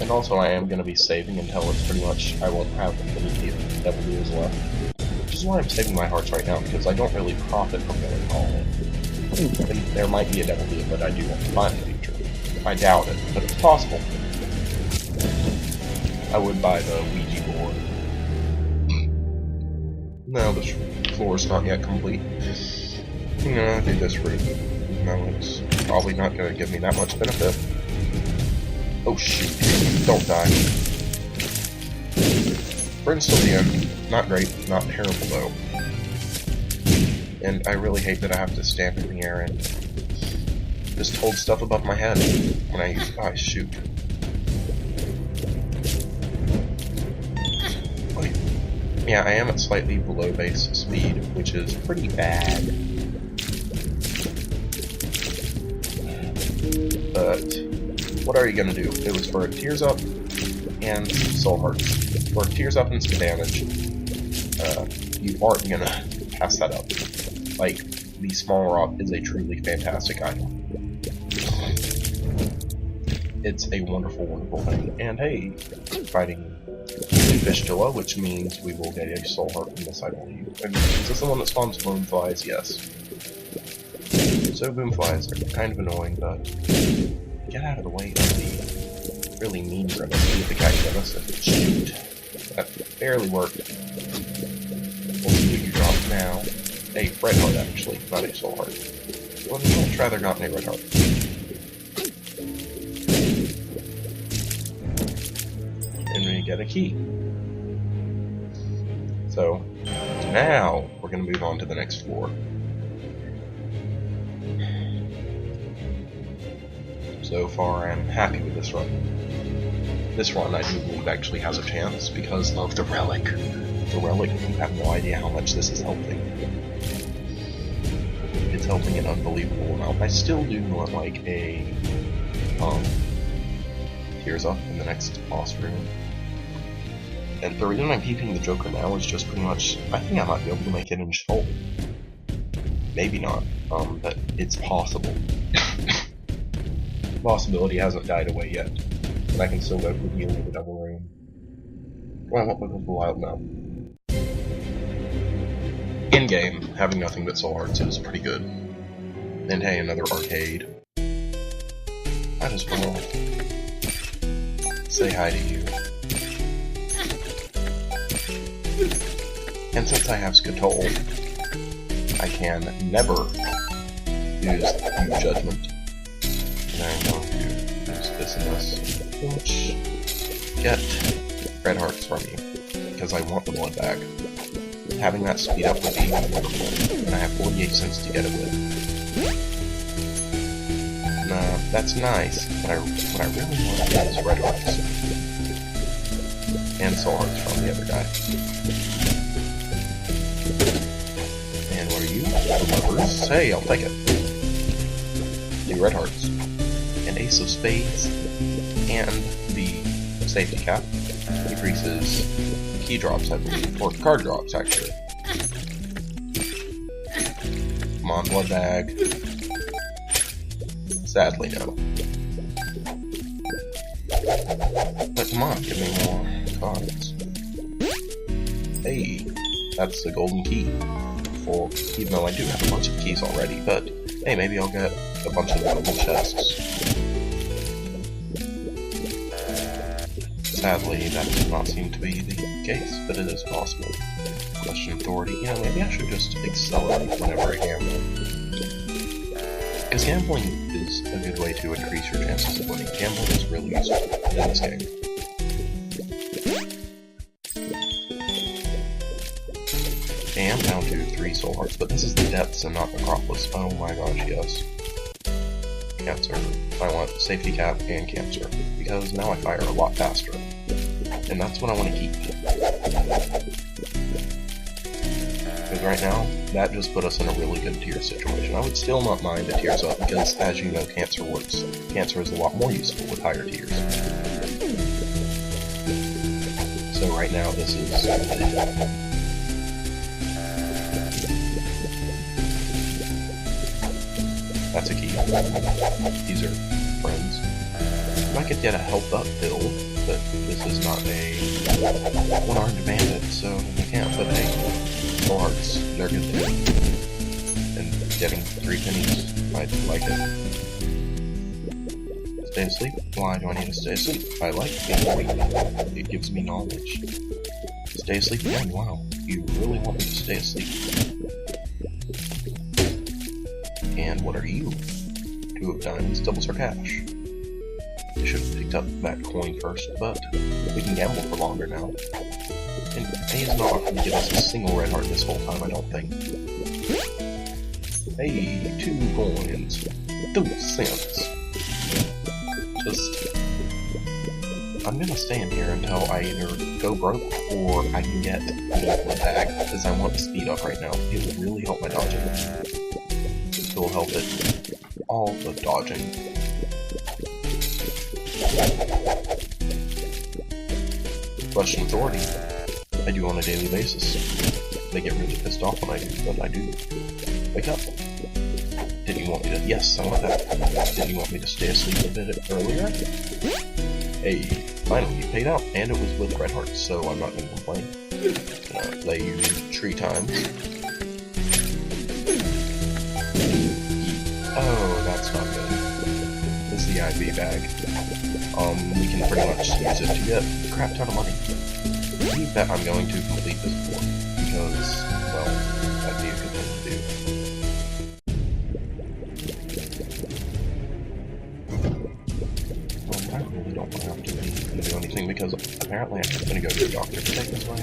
And also I am going to be saving until it's pretty much, I won't have any Devil Deals left. Which is why I'm saving my hearts right now, because I don't really profit from going all in. And there might be a Devil Deal that I do want to find in the future. I doubt it, but it's possible. I would buy the Ouija board. No, this floor's not yet complete. No, do this route. No, it's probably not going to give me that much benefit. Oh shoot, don't die. Friends till the end. Not great, not terrible though. And I really hate that I have to stand in the air and just hold stuff above my head when I use shoot. Yeah, I am at slightly below base speed, which is pretty bad. But what are you gonna do? It was for Tears Up and Soul Hearts. For Tears Up and some damage, you aren't gonna pass that up. Like, the Small Rock is a truly fantastic item. It's a wonderful, wonderful thing. And hey, fighting Fistula, which means we will get a Soul Heart from this, I believe. And is this the one that spawns Boomflies? Yes. So Boomflies are kind of annoying, but get out of the way of the really mean Grimace with the Kite Grimace. Shoot. That barely worked. We'll see what you drop now. A Red Heart, actually, not a Soul Heart. Well, I'd much rather not a Red Heart. And we get a key. So, now we're going to move on to the next floor. So far, I'm happy with this run. This run, I do believe, actually has a chance because of the Relic. The Relic, you have no idea how much this is helping. It's helping an unbelievable amount. I still do want, like, a Tears Up in the next boss room. And the reason I'm keeping the Joker now is just pretty much, I think I might be able to make it in Shoal. Maybe not, but it's possible. The possibility hasn't died away yet, but I can still go for healing in the double room. Well, I won't look at the wild now. In-game, having nothing but Soul Hearts is pretty good. And hey, another arcade. I just want to say hi to you. And since I have Skatole, I can never use Judgment. And I'm going to use this and this, which get Red Hearts from you, because I want the blood back. Having that speed up would be wonderful, and I have 48 cents to get it with. Nah, that's nice, but what I really want is Red Hearts. And Soul Hearts from the other guy. And what are you? Lovers? Hey, I'll take it. The Red Hearts. And Ace of Spades. And the Safety Cap. Increases key drops, I believe. Or card drops, actually. Come on, Blood Bag. Sadly, no. But come on, give me more cards. Hey, that's the golden key. For, even though I do have a bunch of keys already, but hey, maybe I'll get a bunch of golden chests. Sadly, that does not seem to be the case, but it is possible. Question Authority. You know, maybe I should just accelerate whenever I gamble. Because gambling is a good way to increase your chances of winning. Gambling is really useful in this game. Okay, I'm down to 3 Soul Hearts, but this is the Depths and not Necropolis. Oh my gosh, yes. Cancer. I want Safety Cap and Cancer, because now I fire a lot faster. And that's what I want to keep. Because right now, that just put us in a really good tier situation. I would still not mind the Tears Up, because as you know, Cancer works. Cancer is a lot more useful with higher tiers. So right now, this is... That's a key. These are friends. I could get a health up build, but this is not a one-armed bandit, so I can't. But hey, Soul Hearts, they're good to do. And getting 3 pennies, I like it. Stay asleep? Why do I need to stay asleep? I like being awake. It gives me knowledge. Stay asleep again, wow. You really want me to stay asleep? And what are you? 2 of diamonds, doubles our cash. I should have picked up that coin first, but we can gamble for longer now. And A is not going to give us a single red heart this whole time, I don't think. Hey, 2 coins. 2 cents. I'm gonna stay in here until I either go broke or I can get a bag, because I want to speed up right now. It will really help my dodging. It will help it. All the dodging. Question authority. I do on a daily basis. They get really pissed off when I do, but I do. Wake up. Didn't you want me to? Yes, I want that. Didn't you want me to stay asleep a bit earlier? Hey, finally you paid out, and it was with red hearts, so I'm not gonna complain. Gonna play you 3 times. Oh, that's not good. This is the IV bag. We can pretty much use it to get a crap ton of money. I believe that I'm going to complete this board, because, well, that'd be a good thing to do. I really don't want to have to do anything, because apparently I'm going to go to the doctor to take this way.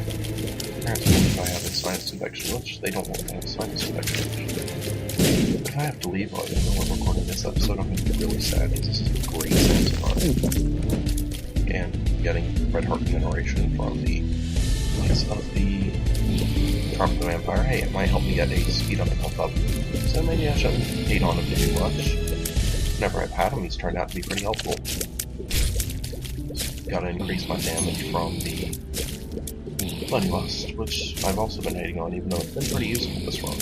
Apparently if I have a sinus infection, which they don't want to have a sinus infection. If I have to leave while I'm recording this episode, I'm going to be really sad, because this is a great sense of fun. And getting red heart generation from the place of the Charm of the Vampire, hey, it might help me get a speed up and health up. So maybe I shouldn't hate on him too much. Whenever I've had him, he's turned out to be pretty helpful. Gotta increase my damage from the Bloodlust, which I've also been hating on, even though it's been pretty useful this run.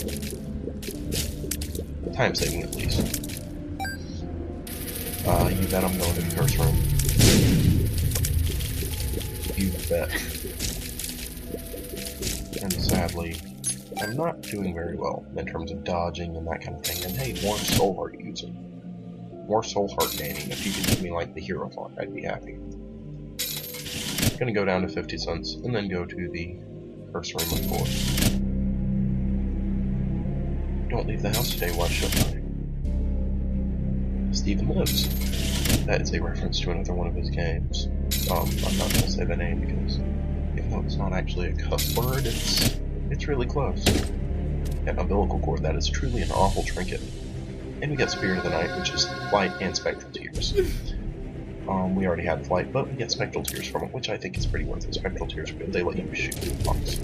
Time saving at least. You bet I'm going to the curse room. You bet. And sadly, I'm not doing very well in terms of dodging and that kind of thing. And hey, more soul heart using. More soul heart gaining. If you could give me like the hero font, I'd be happy. I'm gonna go down to 50 cents and then go to the curse room of course. Don't leave the house today, why should I? Stephen Lives. That is a reference to another one of his games. I'm not gonna say the name because even though it's not actually a cuss word, it's really close. An umbilical cord, that is truly an awful trinket. And we got Spirit of the Night, which is Flight and Spectral Tears. We already had Flight, but we get Spectral Tears from it, which I think is pretty worth it. Spectral Tears are good, they let you shoot through rocks.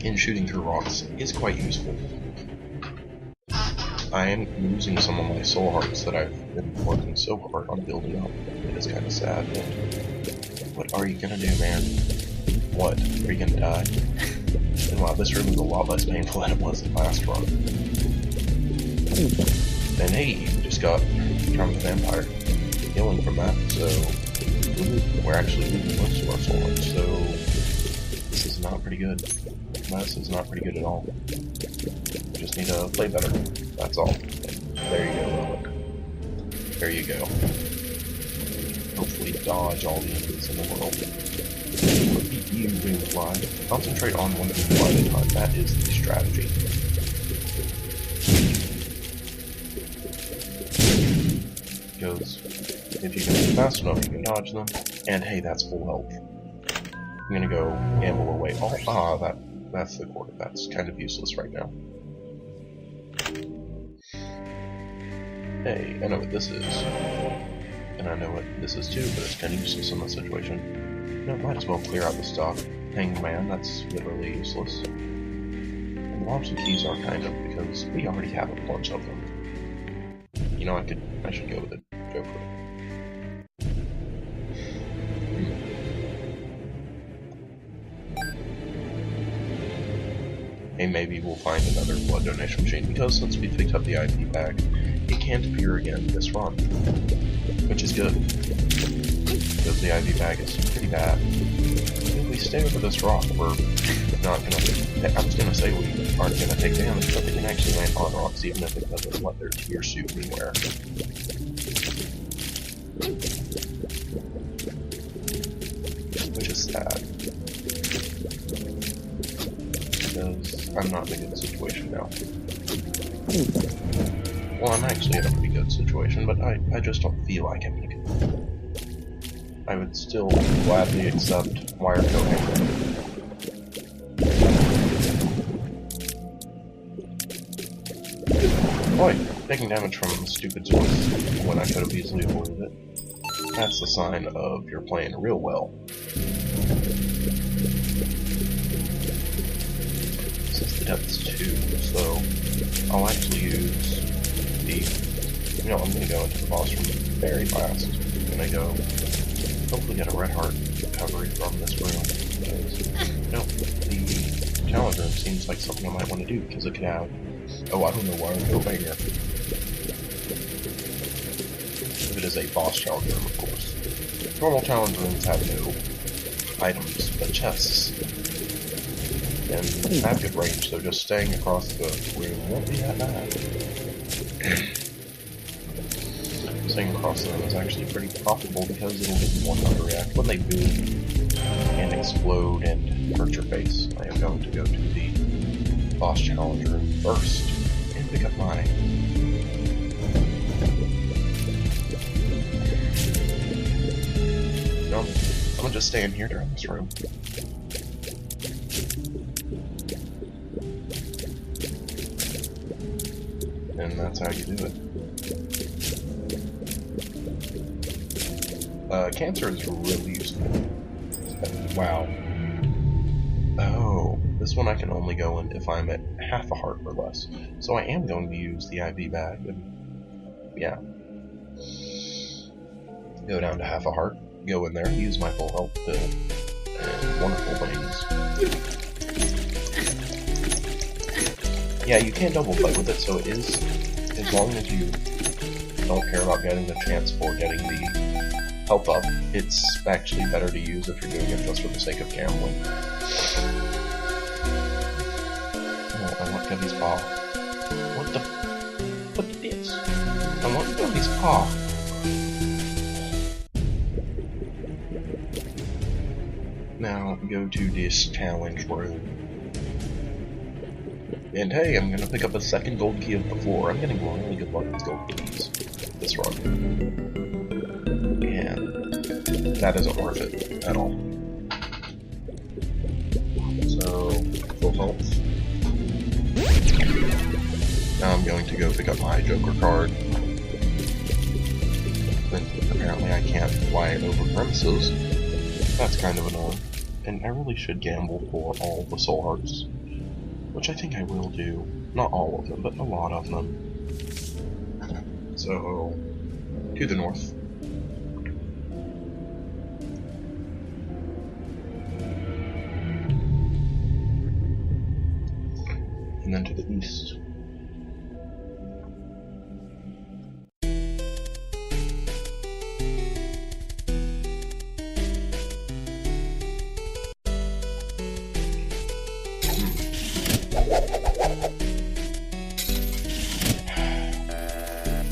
And shooting through rocks is quite useful. I am losing some of my soul hearts that I've been working so hard on building up. It is kind of sad, but what are you gonna do, man? What? Are you gonna die? And wow, this room is a lot less painful than it was in last run. And hey, we just got Charm of the Vampire. Healing from that, so we're actually losing most of our soul hearts, so this is not pretty good. This is not pretty good at all. We just need to play better. That's all. And there you go, Relic. There you go. Hopefully dodge all the enemies in the world. Beat you, Wingfly. Concentrate on one Wingfly at a time. That is the strategy. Because if you can move fast enough, you can dodge them. And hey, that's full health. I'm gonna go gamble away. Oh, that's the cord. That's kind of useless right now. Hey, I know what this is. And I know what this is too, but it's kind of useless in this situation. You know, might as well clear out the stock. Hanged Man, that's literally useless. And Lobs and Keys are kind of, because we already have a bunch of them. You know, I should go with it. Go for it. Hey, maybe we'll find another blood donation machine, because since we picked up the IP bag, it can't appear again this run. Which is good. Because the IV bag is pretty bad. If we stay over this rock, we're not gonna... I was gonna say we aren't gonna take damage, but they can actually land on rocks even if it doesn't let their tear suit anywhere. Which is sad. because I'm not in a good situation now. Well, I'm actually in a pretty good situation, but I just don't feel like I'm in a good one. I would still gladly accept wire coding. Boy, taking damage from a stupid source when I could have easily avoided it. That's the sign of you're playing real well. This is the depths 2, so I'll actually use the... You know, I'm gonna go into the boss room very fast. I'm gonna go hopefully get a red heart recovery from this room. Because, you know, the challenge room seems like something I might want to do, because it could have... Oh, I don't know why I'm going here. If it is a boss challenge room, of course. Normal challenge rooms have no items, but chests. And I have good range, so just staying across the room won't be that bad. Staying across them is actually pretty profitable because it'll get you one to react when they boom and explode and hurt your face. I am going to go to the boss challenge room first and pick up mine. No, I'm gonna just stay in here during this room. And that's how you do it. Cancer is really useful. Wow. Oh, this one I can only go in if I'm at half a heart or less. So I am going to use the IV bag, and yeah. Go down to half a heart, go in there, use my full health pill, and wonderful things. Yeah, you can double fight with it, so it is, as long as you don't care about getting the chance for getting the health up, it's actually better to use if you're doing it just for the sake of gambling. Oh, I want Gubby's paw. What the this? I want Gubby's paw. Now go to this challenge room. And hey, I'm gonna pick up a second gold key off the floor. I'm getting really good luck with gold keys this run. And that isn't worth it at all. So, full health. Now I'm going to go pick up my Joker card. But apparently I can't fly over premises. That's kind of annoying. And I really should gamble for all the soul hearts. Which I think I will do. Not all of them, but a lot of them. So, to the north. And then to the east.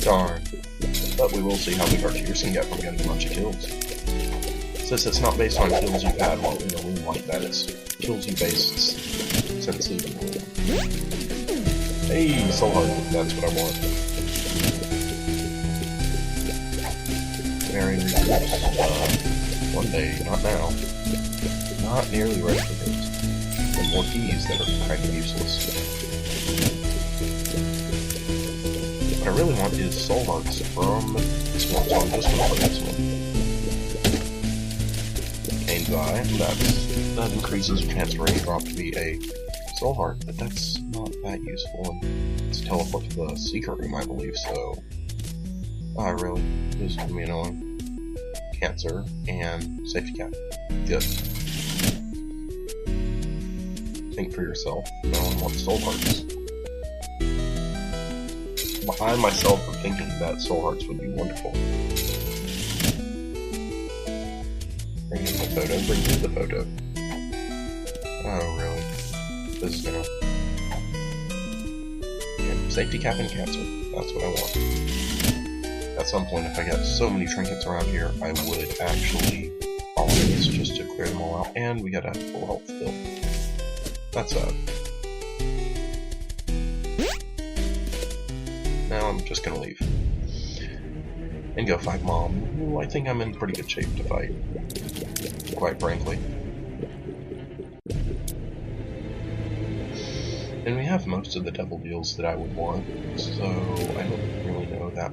Darn. But we will see how big our tears can get from getting a bunch of kills. Since it's not based on kills you've had while in a room like that, it's kills you based since leaving the room. Hey, soul heart, that's what I want. Very resource. One day, not now. Not nearly ready for those. And more keys that are kind of useless. What I really want is soul hearts from this one, so I'm just gonna play this one. Kane's Eye, that increases your chance for any drop to be a soul heart, but that's not that useful, and it's teleport to the secret room, I believe, so... really, this is gonna be annoying. Cancer, and safety cap. Good. Think for yourself, no one wants soul hearts. I myself am thinking that soul hearts would be wonderful. Bring in the photo, bring in the photo. Oh, really? This is gonna... Yeah, safety cap and cancer. That's what I want. At some point, if I get so many trinkets around here, I would actually follow these just to clear them all out. And we got a full health fill. That's now I'm just gonna leave. And go fight Mom, who I think I'm in pretty good shape to fight. Quite frankly. And we have most of the devil deals that I would want, so I don't really know that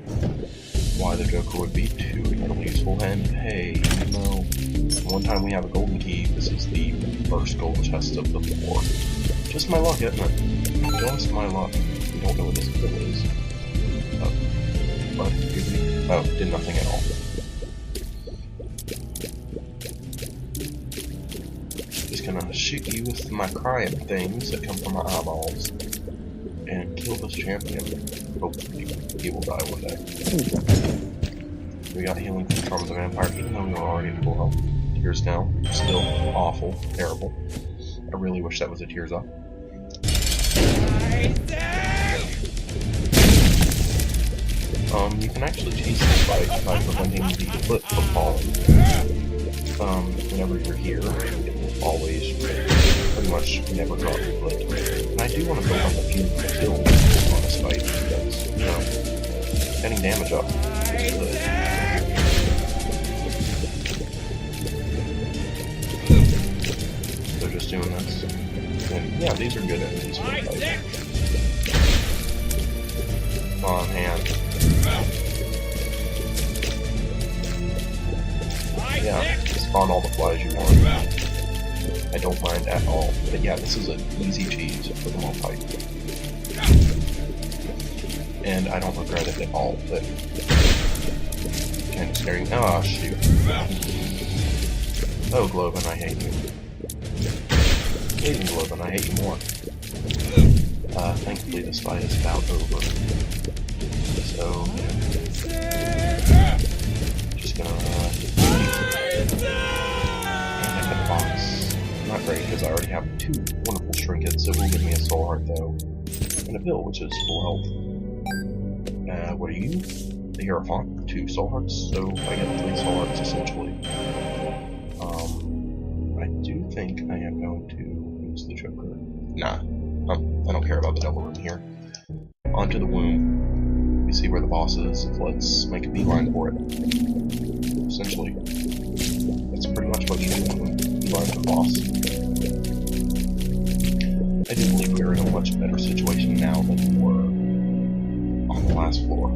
why the Joker would be too incredibly useful. And hey, even though one time we have a golden key, this is the first gold chest of the floor. Just my luck, isn't it? Just my luck. We don't know what this bill is. What? Oh, did nothing at all. Just gonna shoot you with my crying things that come from my eyeballs and kill this champion. Hopefully, he will die one day. We got healing from Charm of the Vampire, even though we were already at full health. Tears down. Still awful. Terrible. I really wish that was a tears up. You can actually chase this fight by preventing the foot from falling. Whenever you're here, it will always pretty much never drop your foot. And I do want to build up a few kills on this fight because, you know, getting damage up is good. So just doing this. And yeah, these are good enemies for the fight. Come on, hand. Yeah, spawn all the flies you want. I don't mind at all. But yeah, this is an easy cheese for the mob fight. And I don't regret it at all, but kind of scary. Ah, shoot. Oh, Globin, I hate you. Even Globin, I hate you more. Thankfully this fight is about over. So, just gonna and I got a box. Not great because I already have 2 wonderful trinkets. It will give me a soul heart though, and a pill, which is full health. What are you? The Hierophant, 2 soul hearts, so I get 3 soul hearts essentially. I do think I am going to use the Joker. Nah, I don't care about the double room here. Onto the womb. We see where the boss is. Let's make a beeline for it. Essentially, that's pretty much what you do. Beeline for the boss. I do believe we're in a much better situation now than we were on the last floor.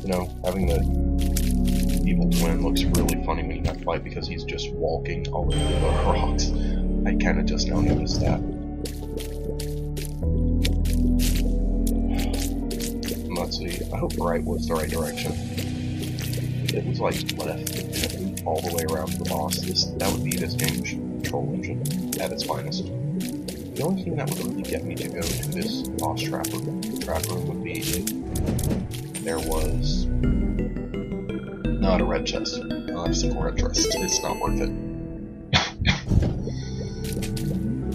You know, having the evil twin looks really funny when you have to fight because he's just walking all over the rocks. I kinda just now noticed that. Let's see, I hope right was the right direction. It was like left and all the way around the boss. That would be this game's control engine at its finest. The only thing that would really get me to go to this boss trap room would be if there was not a red chest. Not a single red chest. It's not worth it.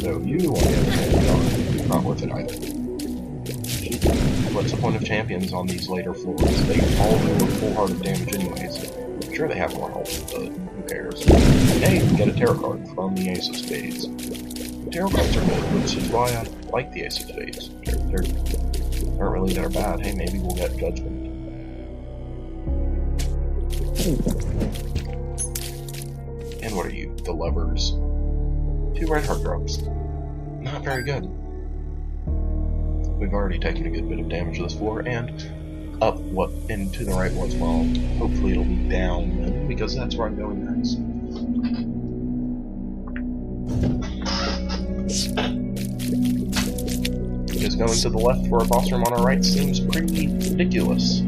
So you, on the other hand, not worth it either. What's the point of champions on these later floors? They all do full heart of damage anyways. I'm sure they have more health, but who cares? Hey, you get a tarot card from the Ace of Spades. Tarot cards are good, which is why I like the Ace of Spades. They're not really that bad. Hey, maybe we'll get Judgment. And what are you? The Lovers. 2 red heart drops. Not very good. We've already taken a good bit of damage to this floor, and up what and to the right once well. Hopefully it'll be down then, because that's where I'm going next. Because going to the left for a boss room on our right seems pretty ridiculous.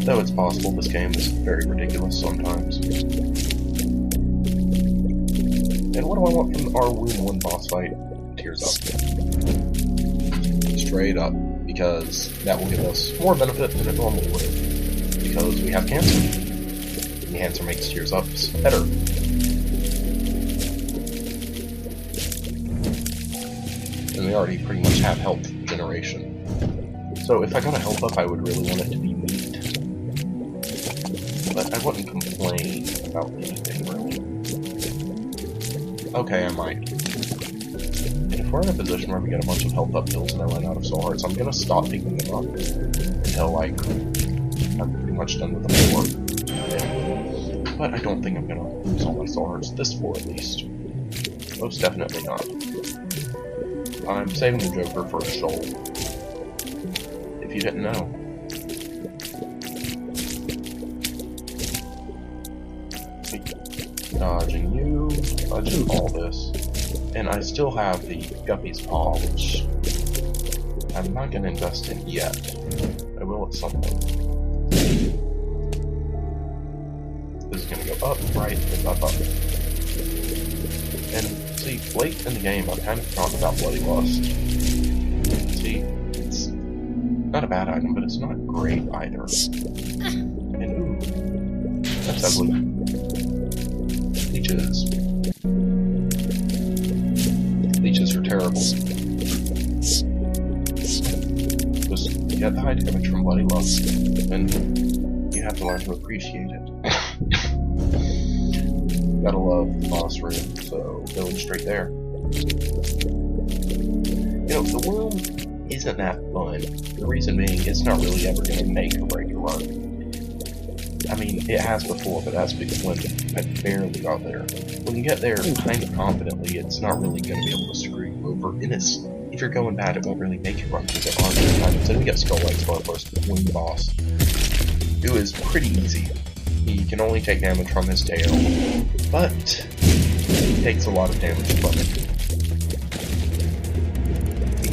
Though it's possible, this game is very ridiculous sometimes. And what do I want from our Wound 1 boss fight? Tears up. Straight up. Because that will give us more benefit than it normally would. Because we have cancer. And the cancer makes tears ups better. And we already pretty much have health generation. So if I got a health up, I would really want it to be meat. But I wouldn't complain about anything really. Okay, I might. if we're in a position where we get a bunch of health up hills and I run out of soul hearts, I'm gonna stop picking them up until, like, I'm pretty much done with the floor. Yeah. But I don't think I'm gonna lose all my soul hearts this floor, at least. Most definitely not. I'm saving the Joker for a soul. If you didn't know. Dodging you, dodging all this. And I still have the Guppy's Paw, which I'm not going to invest in yet. I will at some point. This is going to go up, right, up, up. And see, late in the game, I've kind of forgotten about Bloody Lust. See, it's not a bad item, but it's not great either. And ooh, that's ugly. Leeches. Leeches are terrible. Just get the high damage from Bloody Lust, and you have to learn to appreciate it. Gotta love the boss room, so going straight there. You know, the womb isn't that fun. The reason being, it's not really ever going to make or break your run. I mean, it has before, but that's because when I barely got there. When you get there kind of confidently, it's not really going to be able to screw you over. And it's, if you're going bad, it won't really make you run because there aren't any times. Then we get Skull Legs for our first wing boss, who is pretty easy. He can only take damage from his tail, but he takes a lot of damage from it.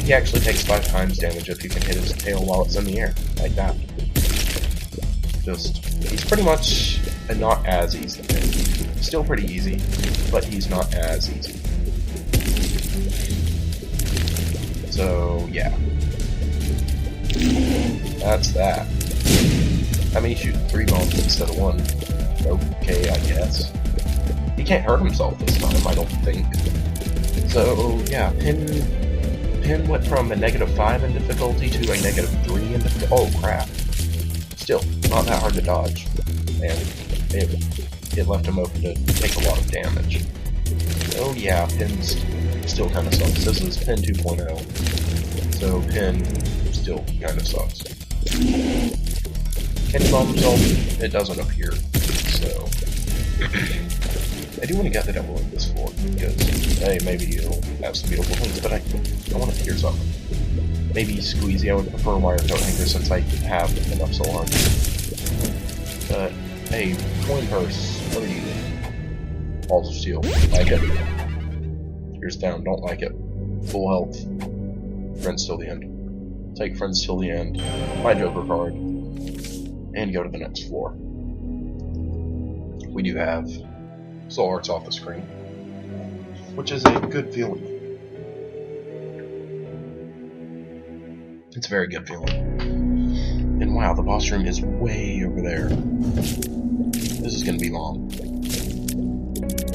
He actually takes 5 times damage if you can hit his tail while it's in the air, like that. He's pretty much not as easy. Still pretty easy, but he's not as easy. So, yeah. That's that. I mean, he's shooting 3 bombs instead of 1. Okay, I guess. He can't hurt himself this time, I don't think. So, yeah, Pin went from a -5 in difficulty to a -3 in difficulty. Oh, crap. Still, not that hard to dodge. And it left him open to take a lot of damage. Oh yeah, Pin's still kind of sucks. This is Pin 2.0. So Pin still kind of sucks. Can he bomb himself? It doesn't appear. So I do want to get the devil in this floor, because hey, maybe he'll have some beautiful things, but I want to hear something. Maybe Squeezy. I would prefer Wire Coat Hanger since I have enough soul hearts. But hey, Coin Purse, what are you? Balls of Steel. Like it. Tears down, don't like it. Full health. Friends till the end. Take Friends till the end. My Joker card. And go to the next floor. We do have soul hearts off the screen, which is a good feeling. It's a very good feeling. And wow, the boss room is way over there. This is going to be long.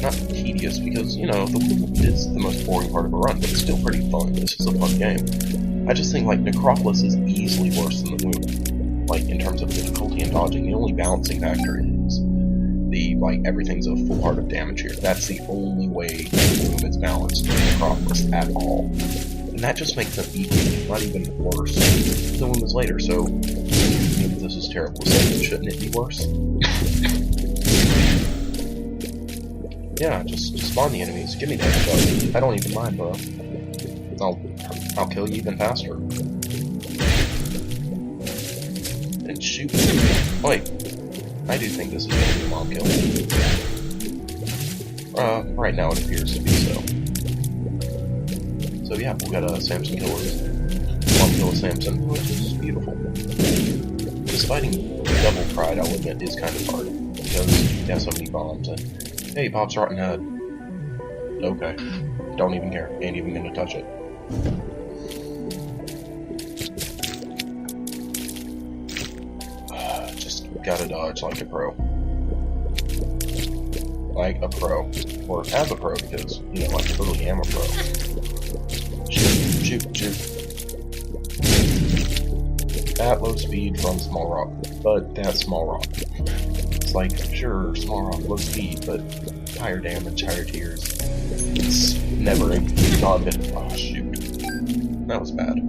Not tedious, because, you know, the womb is the most boring part of a run, but it's still pretty fun. This is a fun game. I just think, like, Necropolis is easily worse than the womb. Like, in terms of difficulty and dodging. The only balancing factor is like, everything's a full heart of damage here. That's the only way the womb is balanced in Necropolis at all. And that just makes it equal, not even worse. The womb is later, so maybe this is terrible to say, shouldn't it be worse? Yeah, just spawn the enemies. Give me that stuff. I don't even mind, bro. I'll kill you even faster. And shoot. Wait, I do think this is going to be a mob kill. Right now it appears to be so. So yeah, we've got Samson Killers. Mob kill of Samson, which is beautiful. Just fighting Devil Pride, I'll admit, is kind of hard. Because he has so many bombs and hey, Bob's rotten head. Okay. Don't even care. Ain't even gonna touch it. Just gotta dodge like a pro. Like a pro. Or as a pro, because, you know, I totally am a pro. Shoot, shoot, shoot. At low speed from Small Rock. But that's Small Rock. It's like, sure, Small Rock, low speed, but higher damage, higher tiers. It's never not been. Oh shoot, that was bad.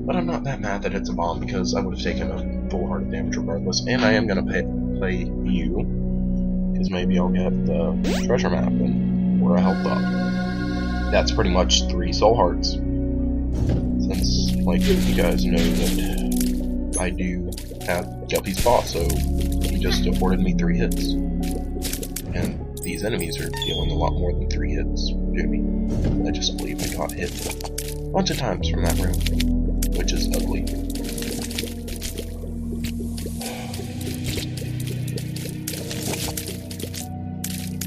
But I'm not that mad that it's a bomb because I would have taken a full heart of damage regardless. And I am gonna play you because maybe I'll get the treasure map and where I helped up. That's pretty much 3 soul hearts. Since, like, you guys know that I do have Guppy's paw, so he just afforded me 3 hits. And these enemies are dealing a lot more than 3 hits to me. I just believe I got hit a bunch of times from that room, which is ugly.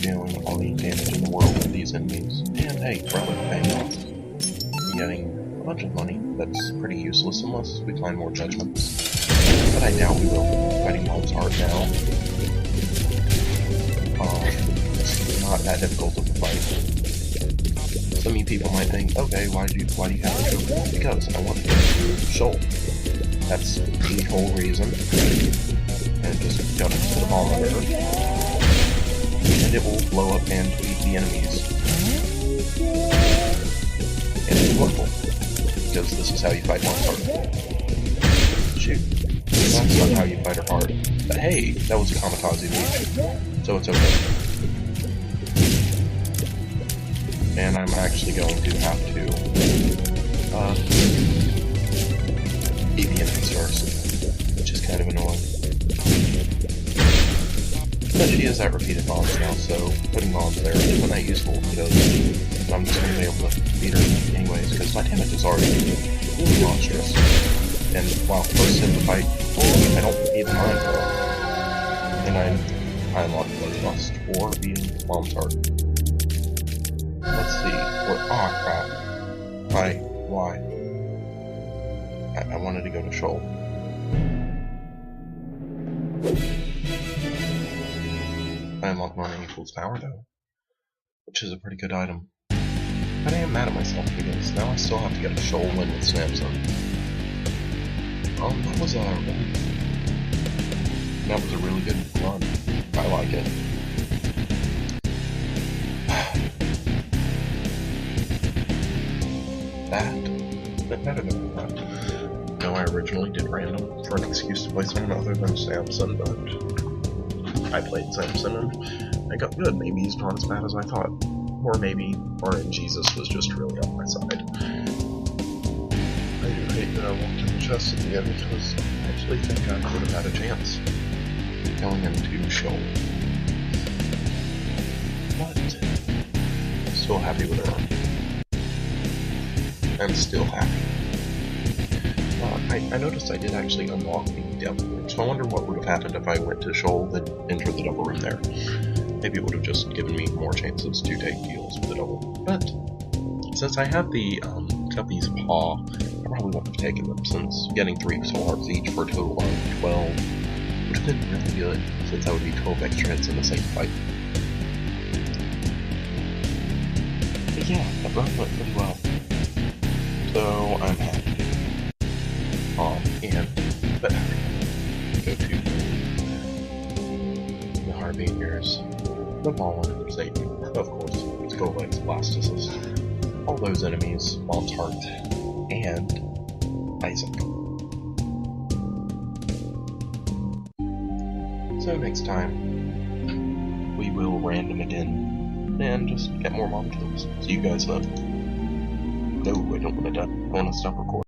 Dealing all the damage in the world with these enemies. And hey, relic paying off. I'm getting a bunch of money that's pretty useless unless we find more judgments. But I doubt we will. Fighting Mom's Heart now. It's not that difficult of a fight. Some of you people might think, okay, why do you have to go? Because I want to go to Shoal. That's the whole reason. And just gotta put the bomb over her. And it will blow up and eat the enemies. And it's wonderful. Because this is how you fight Mom's Heart. Shoot. That's not how you fight her heart. But hey, that was a Kamikaze leech. So it's okay. And I'm actually going to have to beat the enemies first, which is kind of annoying. But she is at repeated bombs now, so putting bombs there isn't that useful because I'm just going to be able to beat her anyways, because my damage is already really monstrous. And while first in the fight, I don't even mind her. And I unlocked Bloodlust for beating Mom's Heart. Let's see. Oh crap. Why? I wanted to go to Shoal. I unlocked Money Equals Power though, which is a pretty good item. But I am mad at myself because now I still have to get a Shoal win with Samson. That was a really good run. I like it. No, I originally did random for an excuse to play someone other than Samson, but I played Samson and I got good. Maybe he's not as bad as I thought. Or maybe RNGesus was just really on my side. I do hate that I walked in the chest at the end because I actually think I would have had a chance going into Shoal. But I'm still happy with her. I'm still happy. I noticed I did actually unlock the Devil Room, so I wonder what would have happened if I went to Shoal and entered the Devil Room there. Maybe it would have just given me more chances to take deals with the Devil. But since I have the Guppy's Paw, I probably wouldn't have taken them, since getting 3 soul hearts each for a total of 12 would have been really good, since that would be 12 extra hits in the same fight. But yeah, that run went pretty well. So I'm happy. But go to the Harbinger, the Fallen, and Satan, of course, Skulllegs, Blastocyst, all those enemies, Mom's Heart, and Isaac. So next time, we will random it in, and just get more mom kills. See you guys then. No, I don't want to stop recording.